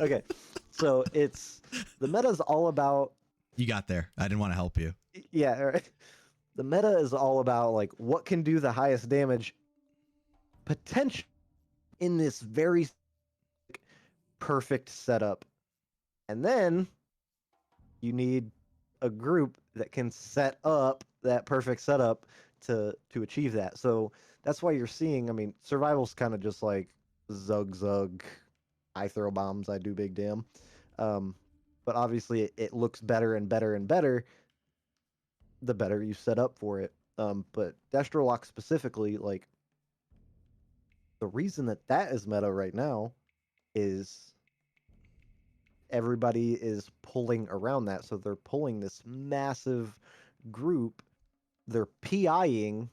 Okay. So it's, the meta is all about. You got there. I didn't want to help you. Yeah. Right. The meta is all about, like, what can do the highest damage potential in this very perfect setup. And then you need a group that can set up that perfect setup to achieve that. So that's why you're seeing, I mean, survival's kind of just like zug, I throw bombs, I do big damn. But obviously it looks better and better and better the better you set up for it. But Destro Lock specifically, like, the reason that is meta right now is everybody is pulling around that. So they're pulling this massive group. They're PIing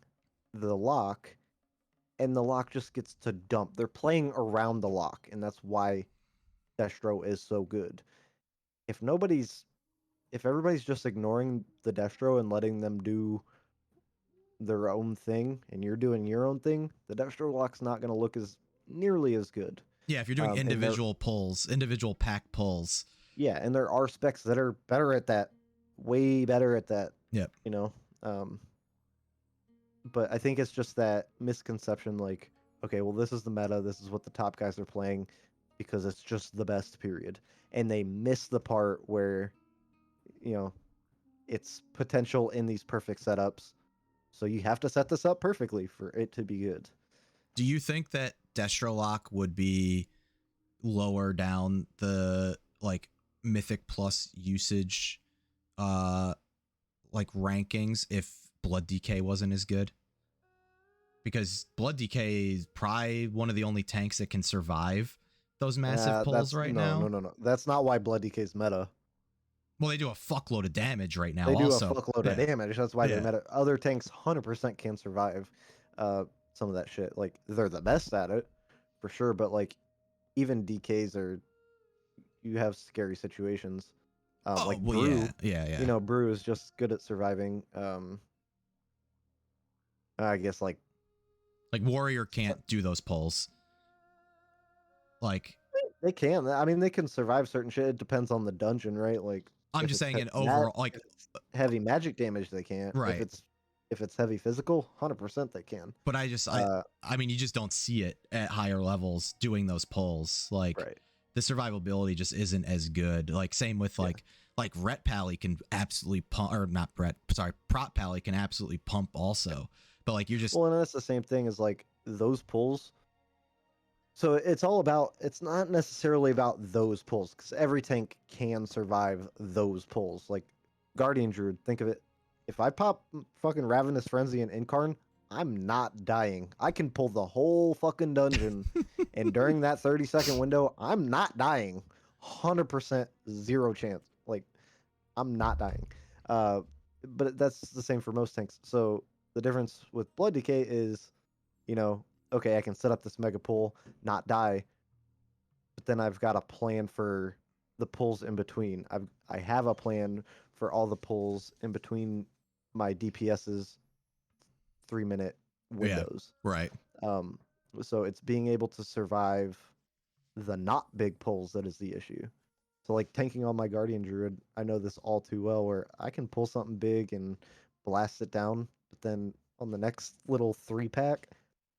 the lock, and the lock just gets to dump. They're playing around the lock, and that's why Destro is so good. If everybody's just ignoring the Destro and letting them do their own thing, and you're doing your own thing, the Destro lock's not going to look as nearly as good. Yeah, if you're doing individual pulls, individual pack pulls. Yeah, and there are specs that are better at that, way better at that. Yep. You know, but I think it's just that misconception, like, okay, well, this is the meta, this is what the top guys are playing, because it's just the best, period. And they miss the part where, you know, its potential in these perfect setups. So you have to set this up perfectly for it to be good. Do you think that Destrolock would be lower down the like Mythic Plus usage like rankings if Blood DK wasn't as good? Because Blood DK is probably one of the only tanks that can survive those massive pulls That's right no, now. no, no, no. That's not why Blood DK's meta. Well, they do a fuckload of damage right now They do a also. fuckload of Yeah. damage. That's why they're Yeah. meta. Other tanks 100% can survive some of that shit. Like they're the best at it for sure, but like even DKs are, you have scary situations. Oh, Like well, yeah. Brew, Yeah, yeah. you know, Brew is just good at surviving. I guess like Like Warrior can't do those pulls. Like they can. I mean, they can survive certain shit. It depends on the dungeon, right? Like I'm if just it's saying in overall like if it's heavy magic damage, they can't. right. If it's heavy physical, 100% they can. But I mean you just don't see it at higher levels doing those pulls. Like Right. the survivability just isn't as good. Like same with Yeah. like Ret Pally can absolutely pump, or not Ret, sorry, Prot Pally can absolutely pump also. But like you're just Well, and that's the same thing as like those pulls. So it's all about, it's not necessarily about those pulls because every tank can survive those pulls. Like Guardian Druid, think of it. If I pop fucking Ravenous Frenzy and Incarn, I'm not dying. I can pull the whole fucking dungeon, and during that 30-second window, I'm not dying. 100% zero chance. Like I'm not dying. Uh, but that's the same for most tanks. So the difference with Blood Decay is, you know, okay, I can set up this mega pull, not die, but then I've got a plan for the pulls in between. I have a plan for all the pulls in between my DPS's 3-minute yeah, windows. right. Um, so it's being able to survive the not big pulls that is the issue. So like tanking on my Guardian Druid, I know this all too well where I can pull something big and blast it down, but then on the next little 3-pack,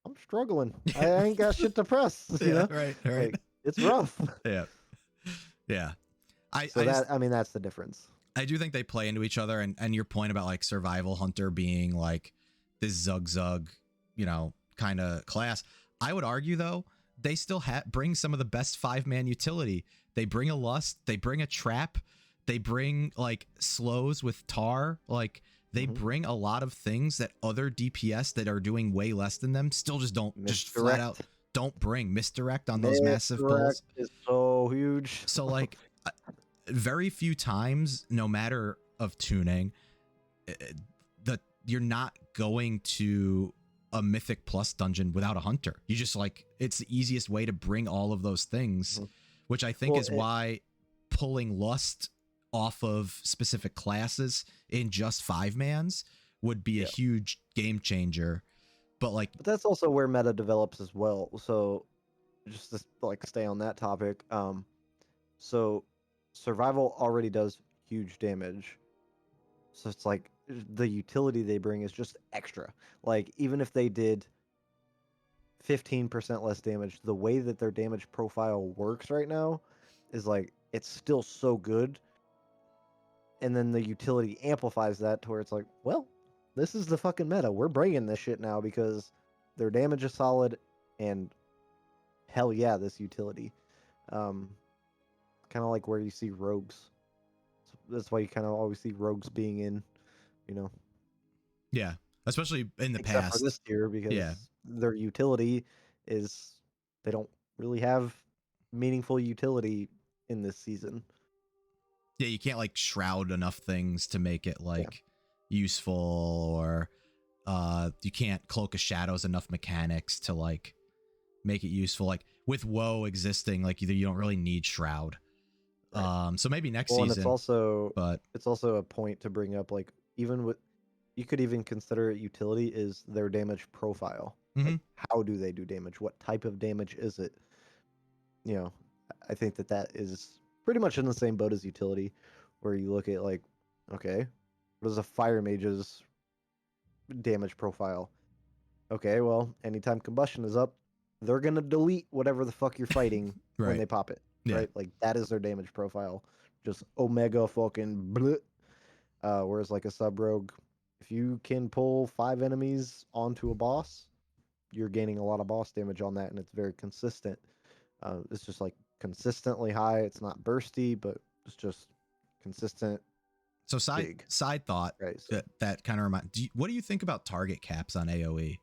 I'm struggling. I ain't got shit to press, you Yeah, know? right, right. Like it's rough. Yeah. Yeah. So that, I mean, that's the difference. I do think they play into each other, and your point about like survival hunter being like this zug, you know, kind of class. I would argue though, they still bring some of the best 5-man utility. They bring a lust, they bring a trap, they bring like slows with tar, like they bring a lot of things that other DPS that are doing way less than them still just don't just flat out don't bring. Misdirect on those massive pulls is so huge. so like very few times, no matter of tuning, that you're not going to a Mythic Plus dungeon without a hunter. You just like it's the easiest way to bring all of those things, which I think is why pulling lust off of specific classes in just 5-mans would be a huge game changer. But that's also where meta develops as well. So just to like stay on that topic, so survival already does huge damage. So it's like the utility they bring is just extra. Like even if they did 15% less damage, the way that their damage profile works right now is like it's still so good. And then the utility amplifies that to where it's like, well, this is the fucking meta. We're bringing this shit now because their damage is solid and hell yeah, this utility. Kind of like where you see rogues. So that's why you kind of always see rogues being in, you know. yeah, especially in the Except past. for this tier because Yeah. their utility is they don't really have meaningful utility in this season. Yeah, you can't like shroud enough things to make it like useful, or you can't cloak of shadows enough mechanics to like make it useful. Like with woe existing, like either you don't really need shroud. Right. So maybe next Well, and season. it's also a point to bring up, like even with, you could even consider it utility is their damage profile. Like how do they do damage? What type of damage is it? You know, I think that is pretty much in the same boat as utility, where you look at like, okay, what is a fire mage's damage profile? Okay, well, anytime combustion is up, they're gonna delete whatever the fuck you're fighting when Right. they pop it. Yeah. Right? Like that is their damage profile. Just omega fucking bleh. Whereas like a sub rogue, if you can pull 5 enemies onto a boss, you're gaining a lot of boss damage on that, and it's very consistent. It's just like consistently high. It's not bursty, but it's just consistent. So side thought, right? So, that kind of what do you think about target caps on AoE?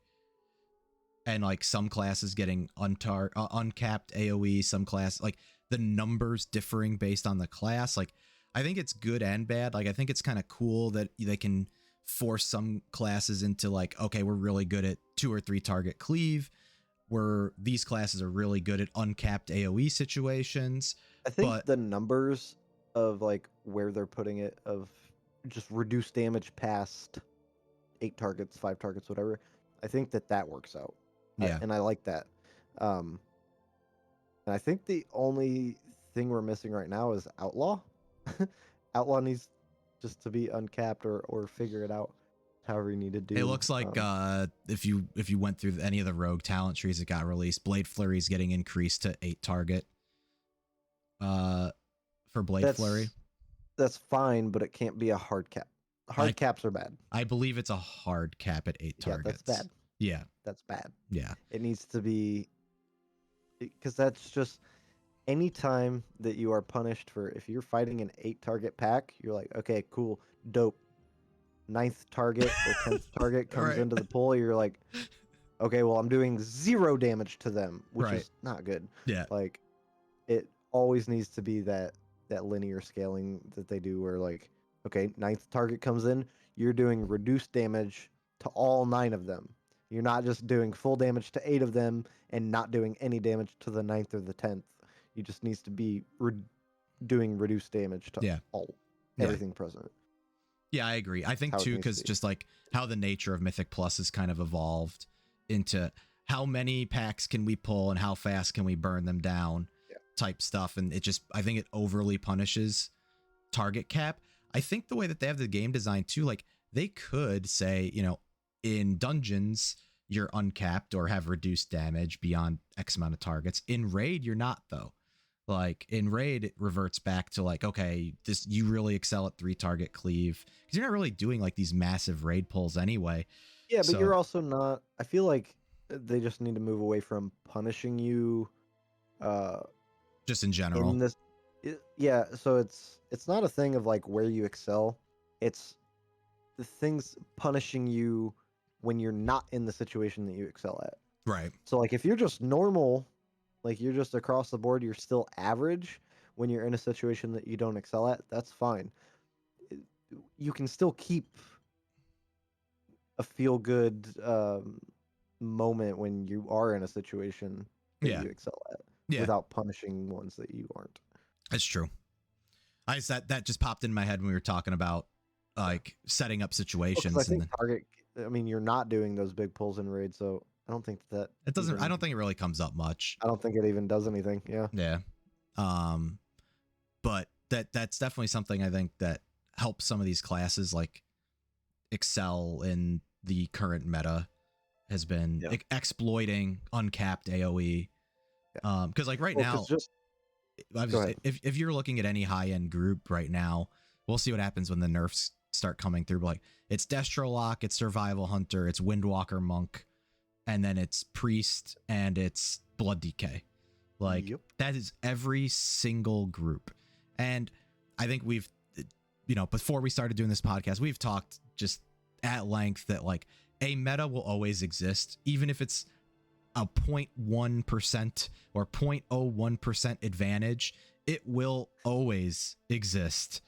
And like some classes getting uncapped AoE, some class, like the numbers differing based on the class. Like I think it's good and bad. Like I think it's kind of cool that they can force some classes into like, okay, we're really good at 2 or 3 target cleave, where these classes are really good at uncapped AoE situations. I think the numbers of like where they're putting it of just reduced damage past 8 targets, 5 targets, whatever. I think that works out. Yeah. And I like that. And I think the only thing we're missing right now is Outlaw. Outlaw needs just to be uncapped or figure it out however you need to do. It looks like if you went through any of the rogue talent trees that got released, Blade Flurry is getting increased to 8 target. For Blade Flurry. That's fine, but it can't be a hard cap. Hard caps are bad. I believe it's a hard cap at 8 targets. That's bad. Yeah. That's bad. Yeah. It needs to be, because that's just anytime that you are punished for, if you're fighting an 8 target pack, you're like, okay, cool, dope. 9th target or 10th target comes into the pool, you're like, okay, well, I'm doing 0 damage to them, which is not good. Yeah. Like, it always needs to be that linear scaling that they do where like, okay, 9th target comes in, you're doing reduced damage to all 9 of them. You're not just doing full damage to 8 of them and not doing any damage to the 9th or the 10th. You just needs to be doing reduced damage to everything present. Yeah, I agree. I think too, because just like how the nature of Mythic Plus has kind of evolved into how many packs can we pull and how fast can we burn them down type stuff. And it just, I think it overly punishes target cap. I think the way that they have the game design too, like they could say, you know, in dungeons, you're uncapped or have reduced damage beyond X amount of targets. In raid, you're not though. Like in raid, it reverts back to like, okay, this you really excel at 3 target cleave because you're not really doing like these massive raid pulls anyway. Yeah, but you're also not. I feel like they just need to move away from punishing you. Just in general. Yeah, so it's not a thing of like where you excel. It's the things punishing you when you're not in the situation that you excel at. Right. So like if you're just normal, like you're just across the board, you're still average when you're in a situation that you don't excel at, that's fine. You can still keep a feel good moment when you are in a situation that you excel at without punishing ones that you aren't. That's true. That just popped in my head when we were talking about like setting up situations. I think target. I mean, you're not doing those big pulls in raid, so I don't think that it doesn't. I don't think it really comes up much. I don't think it even does anything. Yeah. Yeah. But that's definitely something I think that helps some of these classes like excel in the current meta has been exploiting uncapped AoE. Because like right now, if you're looking at any high end group right now, we'll see what happens when the nerfs start coming through. But like it's Destro Lock, it's Survival Hunter, it's Windwalker Monk, and then it's Priest and it's Blood Decay. Like that is every single group. And I think we've, you know, before we started doing this podcast, we've talked just at length that like a meta will always exist, even if it's a 0.1% or 0.01% advantage, it will always exist.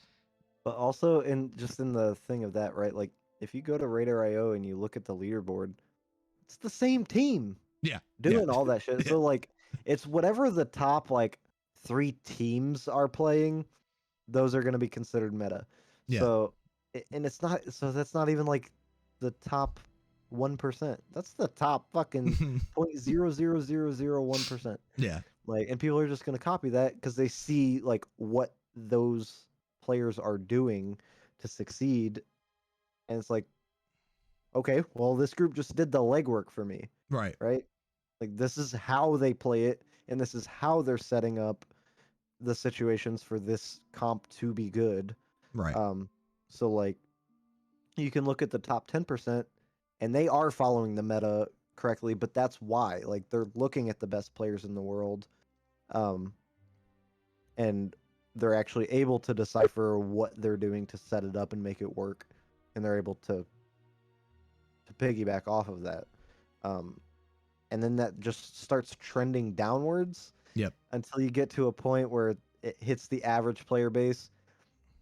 But also in the thing of that, right? Like if you go to Radar.io and you look at the leaderboard, it's the same team. Yeah. Doing all that shit. So like it's whatever the top like 3 teams are playing, those are going to be considered meta. Yeah. So and it's not, so that's not even like the top 1%. That's the top fucking 0.00001%. Yeah. Like, and people are just going to copy that because they see like what those players are doing to succeed. And it's like, okay, well, this group just did the legwork for me. Right. Right. Like, this is how they play it. And this is how they're setting up the situations for this comp to be good. Right. So like, you can look at the top 10%, and they are following the meta correctly, but that's why. Like, they're looking at the best players in the world, um, and they're actually able to decipher what they're doing to set it up and make it work, and they're able to piggyback off of that. Um, and then that just starts trending downwards. Yep. Until you get to a point where it hits the average player base,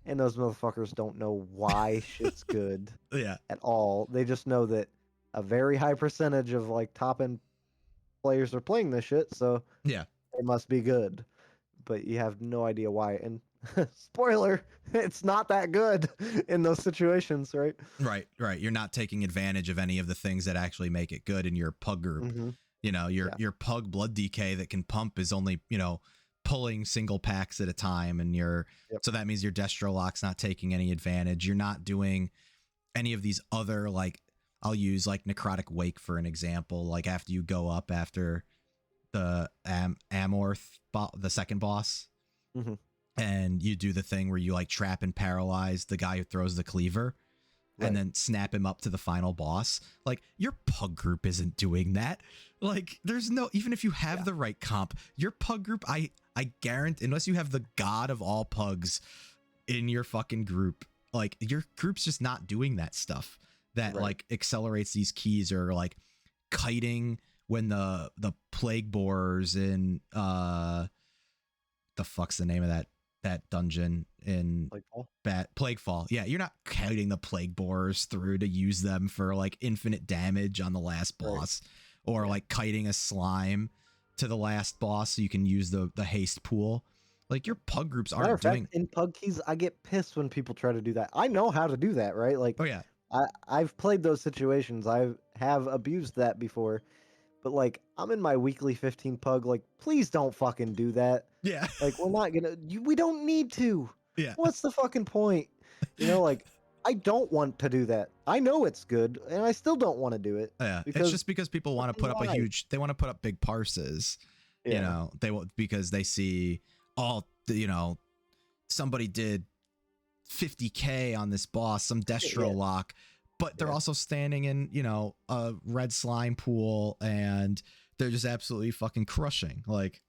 and those motherfuckers don't know why shit's good Yeah. at all. They just know that a very high percentage of like top end players are playing this shit, so Yeah. it must be good. But you have no idea why. And spoiler, it's not that good in those situations, right? Right. You're not taking advantage of any of the things that actually make it good in your pug group. Mm-hmm. You know, Yeah. your pug blood DK that can pump is only, you know, pulling single packs at a time, and so that means your Destro Lock's not taking any advantage. You're not doing any of these other, like, I'll use like Necrotic Wake for an example. Like after you go up after the Amorth, the second boss, Mm-hmm. and you do the thing where you like trap and paralyze the guy who throws the cleaver, Right. and then snap him up to the final boss. Like, your pug group isn't doing that. Like, there's no, even if you have the right comp, your pug group, I guarantee, unless you have the god of all pugs in your fucking group, like, your group's just not doing that stuff that like accelerates these keys, or like kiting when the plague borers in the fuck's the name of that dungeon in Plaguefall. Yeah, you're not kiting the plague borers through to use them for like infinite damage on the last boss, or like kiting a slime to the last boss so you can use the haste pool. Like, your pug groups aren't doing. In pug keys, I get pissed when people try to do that. I know how to do that, right? Like, Oh yeah, I've played those situations. I have abused that before. But like, I'm in my weekly 15 pug. Like, please don't fucking do that. yeah, Like, we're not gonna. We don't need to. yeah. What's the fucking point? You know, like, I don't want to do that. I know it's good, and I still don't want to do it. Yeah, it's just because people want to put up why? they want to put up big parses. Yeah. You know, they will, because they see, oh, you know, somebody did 50K on this boss, some Destro Lock, but they're also standing in, you know, a red slime pool, and they're just absolutely fucking crushing. Like,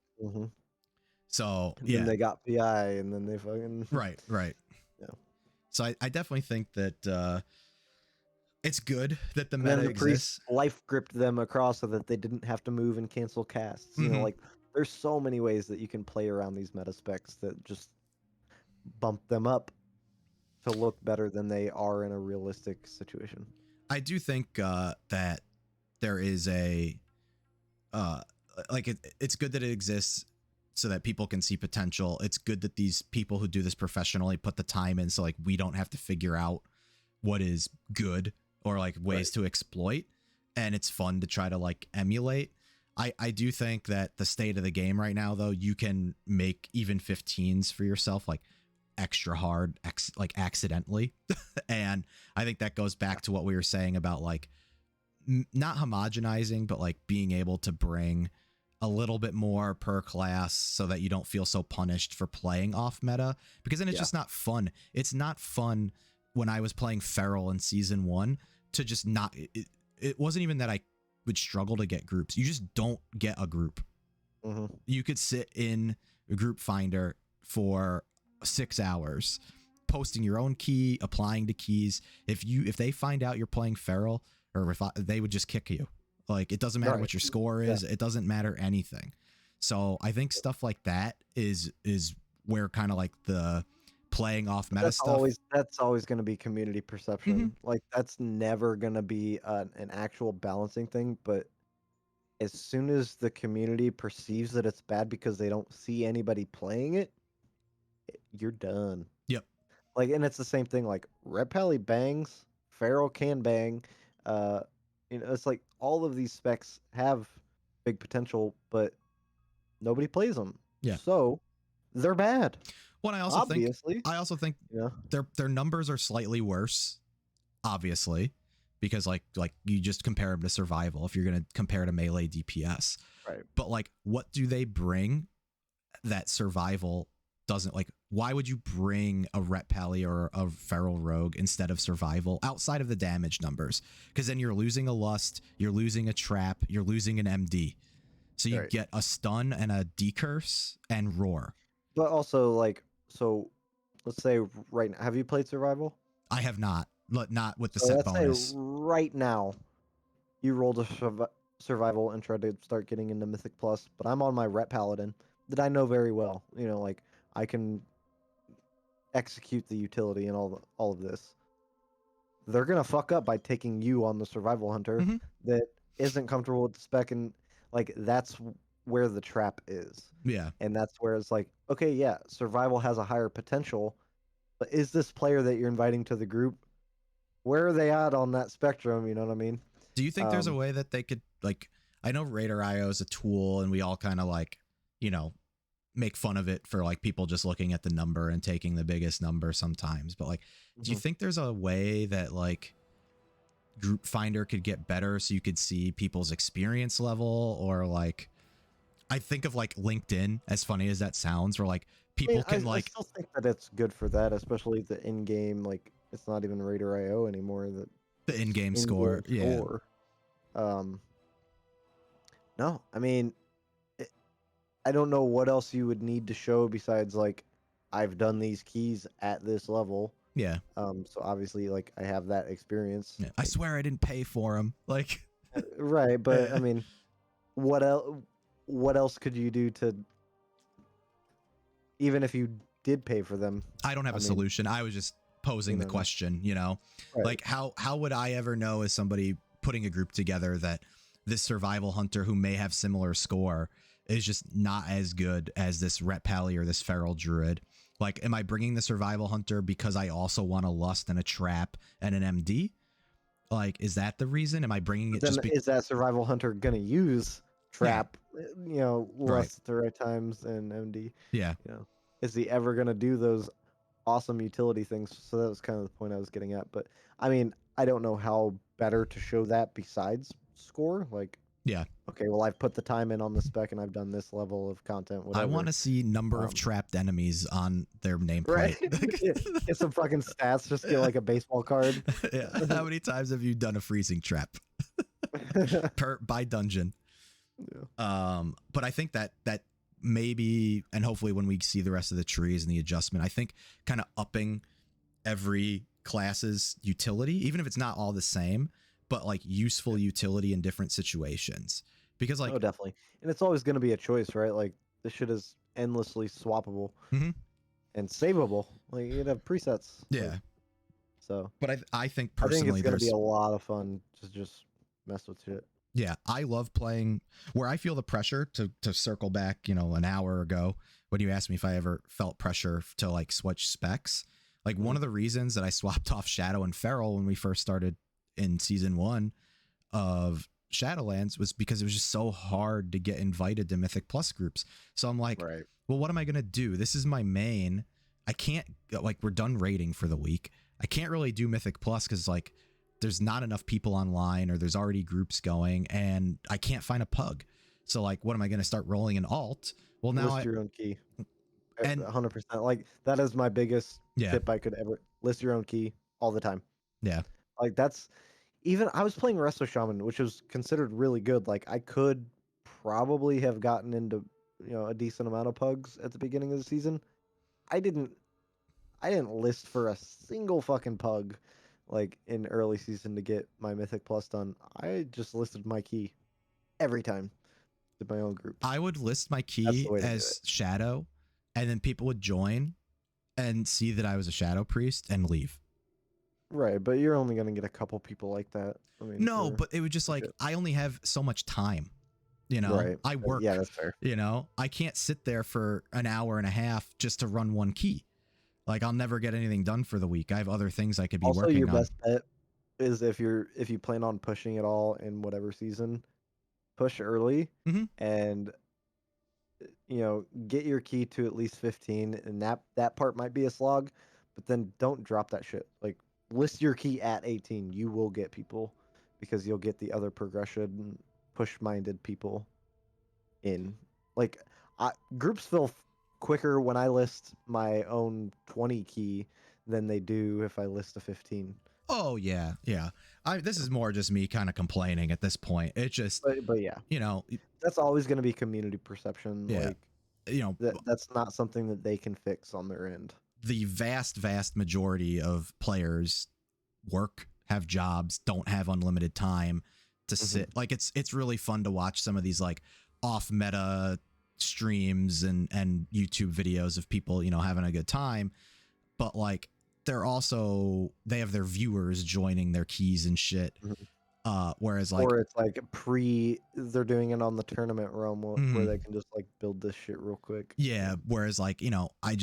so And then they got PI, and then they fucking right. Yeah. So I definitely think that it's good that the And meta then the exists. priest life gripped them across so that they didn't have to move and cancel casts. You know, like, there's so many ways that you can play around these meta specs that just bump them up to look better than they are in a realistic situation. I do think that there is a like it's good that it exists so that people can see potential. It's good that these people who do this professionally put the time in, so like we don't have to figure out what is good or like ways to exploit, and it's fun to try to like emulate. I do think that the state of the game right now, though, you can make even 15s for yourself like extra hard, like accidentally. And I think that goes back to what we were saying about like not homogenizing, but like being able to bring a little bit more per class so that you don't feel so punished for playing off meta, because then it's just not fun. It's not fun when I was playing Feral in season 1 to just not, it wasn't even that I would struggle to get groups. You just don't get a group. You could sit in a group finder for 6 hours posting your own key, applying to keys. If they find out you're playing Feral, or they would just kick you. Like, it doesn't matter what your score is. It doesn't matter anything. So I think stuff like that is where kind of like the playing off meta stuff. That's always going to be community perception. Like, that's never going to be an actual balancing thing. But as soon as the community perceives that it's bad because they don't see anybody playing it, you're done. Yep. Like, and it's the same thing. Like, Red Pally bangs, Feral can bang. You know, it's like all of these specs have big potential, but nobody plays them. Yeah. So they're bad. Well, I also think their numbers are slightly worse, obviously, because like you just compare them to survival if you're going to compare to melee DPS. Right. But like, what do they bring that survival doesn't like. Why would you bring a Ret Pally or a Feral Rogue instead of survival outside of the damage numbers? Because then you're losing a Lust, you're losing a Trap, you're losing an MD. So you get a stun and a decurse and roar. But also, like, so let's say right now, have you played survival? I have not with the So set let's bonus. say right now you rolled a survival and tried to start getting into Mythic Plus, but I'm on my Ret Paladin that I know very well. You know, like I can execute the utility and all of this. They're gonna fuck up by taking you on the survival hunter that isn't comfortable with the spec, and like that's where the trap is. Yeah. And that's where it's like, okay, yeah, survival has a higher potential, but is this player that you're inviting to the group, where are they at on that spectrum? You know what I mean? Do you think there's a way that they could, like, I know Raider IO is a tool and we all kind of like, you know, make fun of it for like people just looking at the number and taking the biggest number sometimes. But like, do you think there's a way that like Group Finder could get better so you could see people's experience level? Or like, I think of like LinkedIn, as funny as that sounds, where like people can like. I still think that it's good for that, especially the in-game, like it's not even Raider IO anymore. The in-game score. Yeah. No, I mean, I don't know what else you would need to show besides like I've done these keys at this level. Yeah. So obviously, like I have that experience. Yeah. I swear I didn't pay for them. Like. Right, but I mean, what else? What else could you do to? Even if you did pay for them, I don't have a solution. I was just posing the question. You know, like how would I ever know as somebody putting a group together that this survival hunter who may have similar score is just not as good as this Ret Pally or this Feral Druid? Like, am I bringing the survival hunter because I also want a Lust and a Trap and an MD? Like, is that the reason? Am I bringing it then just is that survival hunter gonna use Trap, you know, Lust at the right times and MD? Yeah. You know, is he ever gonna do those awesome utility things? So that was kind of the point I was getting at. But I mean, I don't know how better to show that besides score. Like, yeah, okay, well, I've put the time in on the spec and I've done this level of content, whatever. I want to see number of trapped enemies on their nameplate. Right? Get some fucking stats, just get like a baseball card. Yeah. How many times have you done a freezing trap by dungeon? Yeah. But I think that maybe, and hopefully when we see the rest of the trees and the adjustment, I think kind of upping every class's utility, even if it's not all the same, but like useful utility in different situations. Because like, oh, definitely. And it's always going to be a choice, right? Like this shit is endlessly swappable and savable. Like you have presets. Yeah. Like, so, but I think personally, it's going to be a lot of fun to just mess with shit. Yeah, I love playing where I feel the pressure to circle back, you know, an hour ago when you asked me if I ever felt pressure to like switch specs. Like one of the reasons that I swapped off Shadow and Feral when we first started in season 1 of Shadowlands was because it was just so hard to get invited to Mythic Plus groups. So I'm like, well, what am I going to do? This is my main. I can't, like, we're done raiding for the week. I can't really do Mythic Plus because like there's not enough people online or there's already groups going and I can't find a pug. So like, what am I going to start rolling an alt? Well, now list your own key. And 100%. Like that is my biggest tip I could ever list your own key all the time. Yeah. Like that's even I was playing Resto Shaman, which was considered really good. Like I could probably have gotten into, you know, a decent amount of pugs at the beginning of the season. I didn't list for a single fucking pug like in early season to get my Mythic Plus done. I just listed my key every time to my own group. I would list my key as Shadow, and then people would join and see that I was a Shadow Priest and leave. Right, but you're only going to get a couple people like that. I mean, no, but it was just like, I only have so much time. You know, I work. Yeah, that's fair. You know, I can't sit there for an hour and a half just to run one key. Like I'll never get anything done for the week. I have other things I could be working on. Also, your best bet is if you plan on pushing it all in whatever season, push early and you know, get your key to at least 15, and that part might be a slog, but then don't drop that shit. Like list your key at 18. You will get people because you'll get the other progression push minded people in. Like groups feel quicker when I list my own 20 key than they do if I list a 15. Oh yeah, yeah. This is more just me kind of complaining at this point. It just, But yeah, you know, that's always going to be community perception. yeah, Like you know, that's not something that they can fix on their end. the vast majority of players work, have jobs, don't have unlimited time to sit. Like it's really fun to watch some of these like off meta streams and YouTube videos of people, you know, having a good time, but like they have their viewers joining their keys and shit. Whereas like, or it's like they're doing it on the tournament realm where they can just like build this shit real quick. yeah, whereas like, you know, I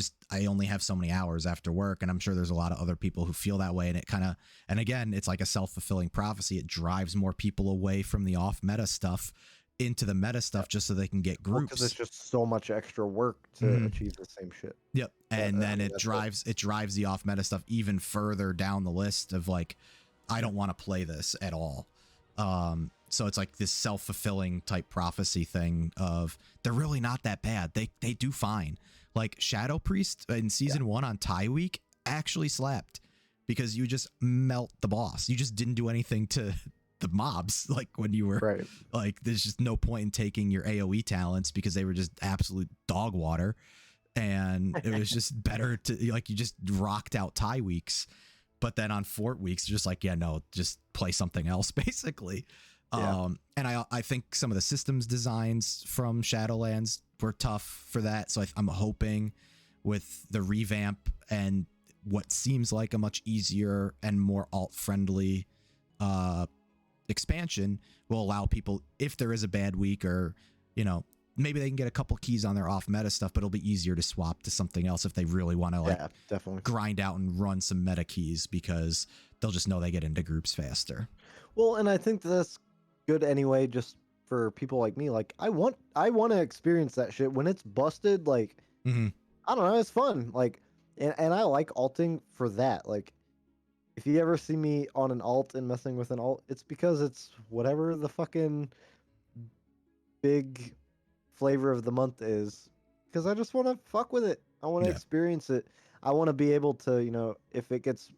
only have so many hours after work, and I'm sure there's a lot of other people who feel that way, and it kind of, and again, it's like a self-fulfilling prophecy. It drives more people away from the off meta stuff into the meta stuff just so they can get groups. Because it's just so much extra work to achieve the same shit. Yep. And then it drives the off meta stuff even further down the list of like, I don't want to play this at all. So it's like this self-fulfilling type prophecy thing of they're really not that bad. They do fine. Like Shadow Priest in season 1 on tie week actually slapped because you just melt the boss. You just didn't do anything to the mobs. Like when you were like, there's just no point in taking your AoE talents because they were just absolute dog water. And it was just better to, like, you just rocked out tie weeks. But then on fort weeks, just like, yeah, no, just play something else, basically. And I think some of the systems designs from Shadowlands were tough for that. So I'm hoping with the revamp and what seems like a much easier and more alt-friendly expansion will allow people, if there is a bad week or, you know, maybe they can get a couple keys on their off meta stuff, but it'll be easier to swap to something else if they really want to like definitely grind out and run some meta keys, because they'll just know they get into groups faster. Well, and I think that's good anyway, just for people like me. Like I want to experience that shit when it's busted. Like I don't know, it's fun. Like and I like alting for that. Like if you ever see me on an alt and messing with an alt, it's because it's whatever the fucking big flavor of the month is, because I just want to fuck with it. I want to experience it. I want to be able to, you know, if it gets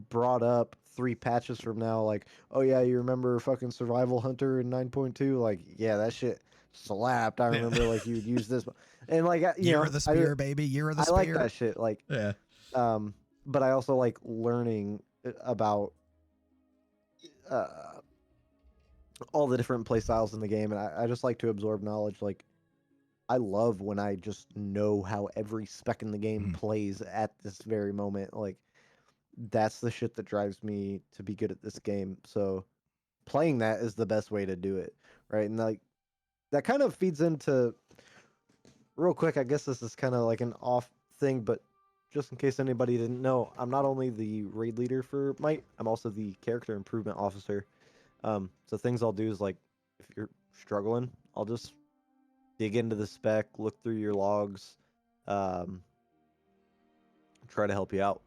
brought up 3 patches from now, like, oh yeah, you remember fucking Survival Hunter in 9.2? Like, yeah, that shit slapped. I remember like you'd use this, and like Year of the Spear, baby. Year of the Spear. I like that shit. Like, but I also like learning about all the different play styles in the game, and I just like to absorb knowledge. Like I love when I just know how every spec in the game plays at this very moment. Like that's the shit that drives me to be good at this game. So playing that is the best way to do it, right? And like that kind of feeds into, real quick, I guess this is kind of like an off thing, but just in case anybody didn't know, I'm not only the raid leader for Might, I'm also the character improvement officer. So things I'll do is like, if you're struggling, I'll just dig into the spec, look through your logs, try to help you out.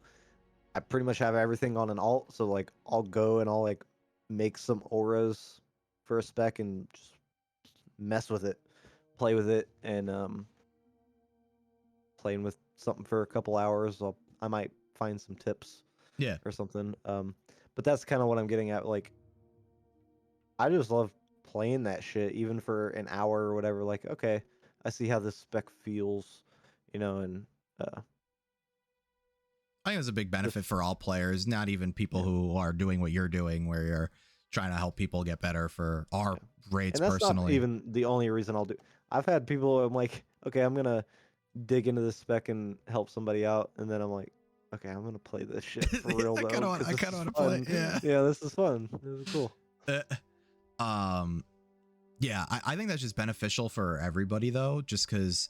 I pretty much have everything on an alt, so like I'll go and I'll like make some auras for a spec and just mess with it, play with it, and playing with something for a couple hours, I might find some tips, or something. But that's kind of what I'm getting at. Like, I just love playing that shit, even for an hour or whatever. Like, okay, I see how this spec feels, you know, and I think it was a big benefit for all players, not even people who are doing what you're doing, where you're trying to help people get better for our raids. And that's personally. Not even the only reason I'll do. I've had people, I'm like, okay, I'm gonna dig into this spec and help somebody out, and then I'm like, okay, I'm gonna play this shit for real though. I kind of want to play. Yeah, this is fun. This is cool. Yeah, I think that's just beneficial for everybody though, just because,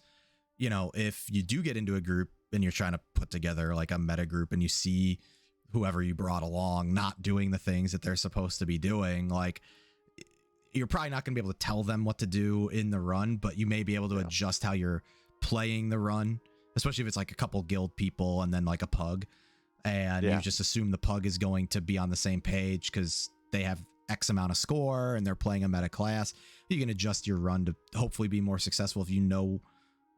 you know, if you do get into a group and you're trying to put together like a meta group and you see whoever you brought along not doing the things that they're supposed to be doing, like you're probably not going to be able to tell them what to do in the run, but you may be able to adjust how you're playing the run, especially if it's like a couple guild people and then like a pug, and you just assume the pug is going to be on the same page because they have X amount of score and they're playing a meta class. You can adjust your run to hopefully be more successful if you know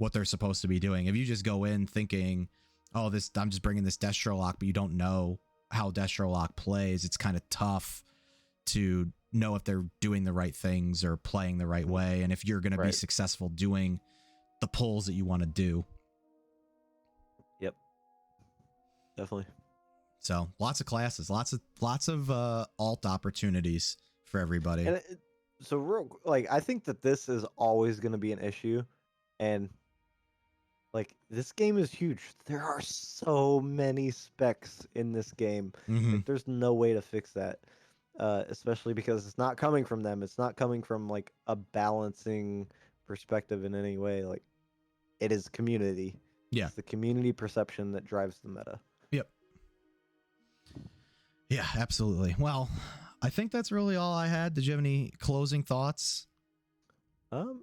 what they're supposed to be doing. If you just go in thinking, oh, I'm just bringing this Destro Lock, but you don't know how Destro Lock plays, it's kind of tough to know if they're doing the right things or playing the right way, and if you're going to be successful doing the pulls that you want to do. Yep. Definitely. So lots of classes, lots of alt opportunities for everybody. And I think that this is always going to be an issue, and like this game is huge. There are so many specs in this game. Mm-hmm. Like, there's no way to fix that, especially because it's not coming from them. It's not coming from like a balancing perspective in any way. Like, it is community. Yeah, it's the community perception that drives the meta. Yep. Yeah, absolutely. Well, I think that's really all I had. Did you have any closing thoughts? No,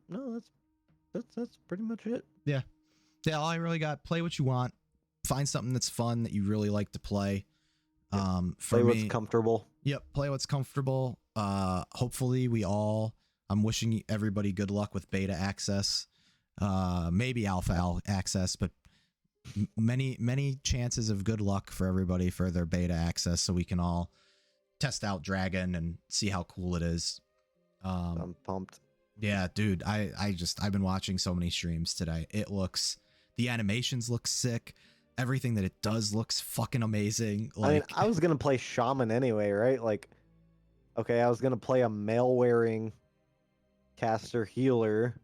that's pretty much it. Yeah, all I really got. Play what you want. Find something that's fun that you really like to play. Yep. For play me, what's comfortable. Yep, play what's comfortable. Hopefully I'm wishing everybody good luck with beta access. Maybe alpha access, but many chances of good luck for everybody for their beta access, so we can all test out Dragon and see how cool it is. I'm pumped. Yeah, dude, I've been watching so many streams today. The animations look sick. Everything that it does looks fucking amazing. Like, I mean, I was gonna play Shaman anyway, right? Like, okay, I was gonna play a mail-wearing caster healer.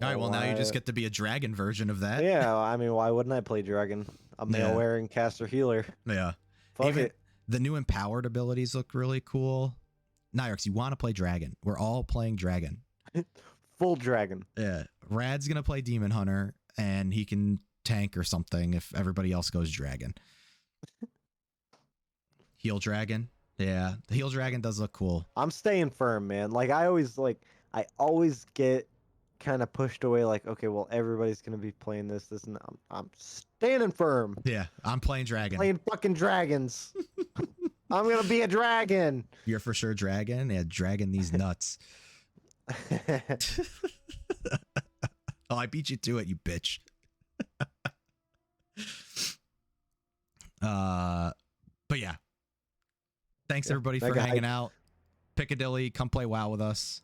all right, well, now you just get to be a dragon version of that. Yeah, I mean, why wouldn't I play Dragon? A mail-wearing caster healer. Yeah. Fuck Even it. the new empowered abilities look really cool. Nyrix, you want to play Dragon. We're all playing Dragon. Full Dragon. Yeah. Rad's going to play Demon Hunter, and he can tank or something if everybody else goes Dragon. Heal Dragon. Yeah. The Heal Dragon does look cool. I'm staying firm, man. Like, I always get kind of pushed away, like, okay, well, everybody's going to be playing this, and I'm standing firm. Yeah. I'm playing Dragon. Playing fucking dragons. I'm going to be a dragon. You're for sure Dragon? Yeah, Dragon these nuts. Oh, I beat you to it, you bitch. But yeah. Thanks everybody for hanging out. Piccadilly, come play WoW with us.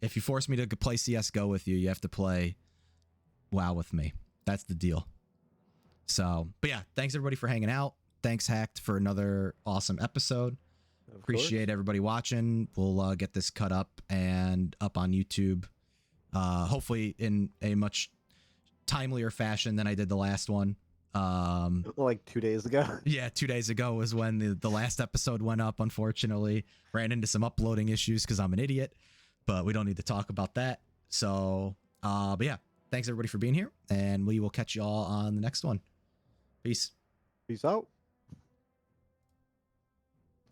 If you force me to play CSGO with you, you have to play WoW with me. That's the deal. So, but yeah, thanks everybody for hanging out. Thanks Hakkd for another awesome episode. Appreciate everybody watching. We'll get this cut up and up on YouTube. Hopefully in a much timelier fashion than I did the last one. Like 2 days ago. Yeah, 2 days ago was when the last episode went up, unfortunately. Ran into some uploading issues because I'm an idiot, but we don't need to talk about that. So, but yeah, thanks everybody for being here, and we will catch you all on the next one. Peace. Peace out.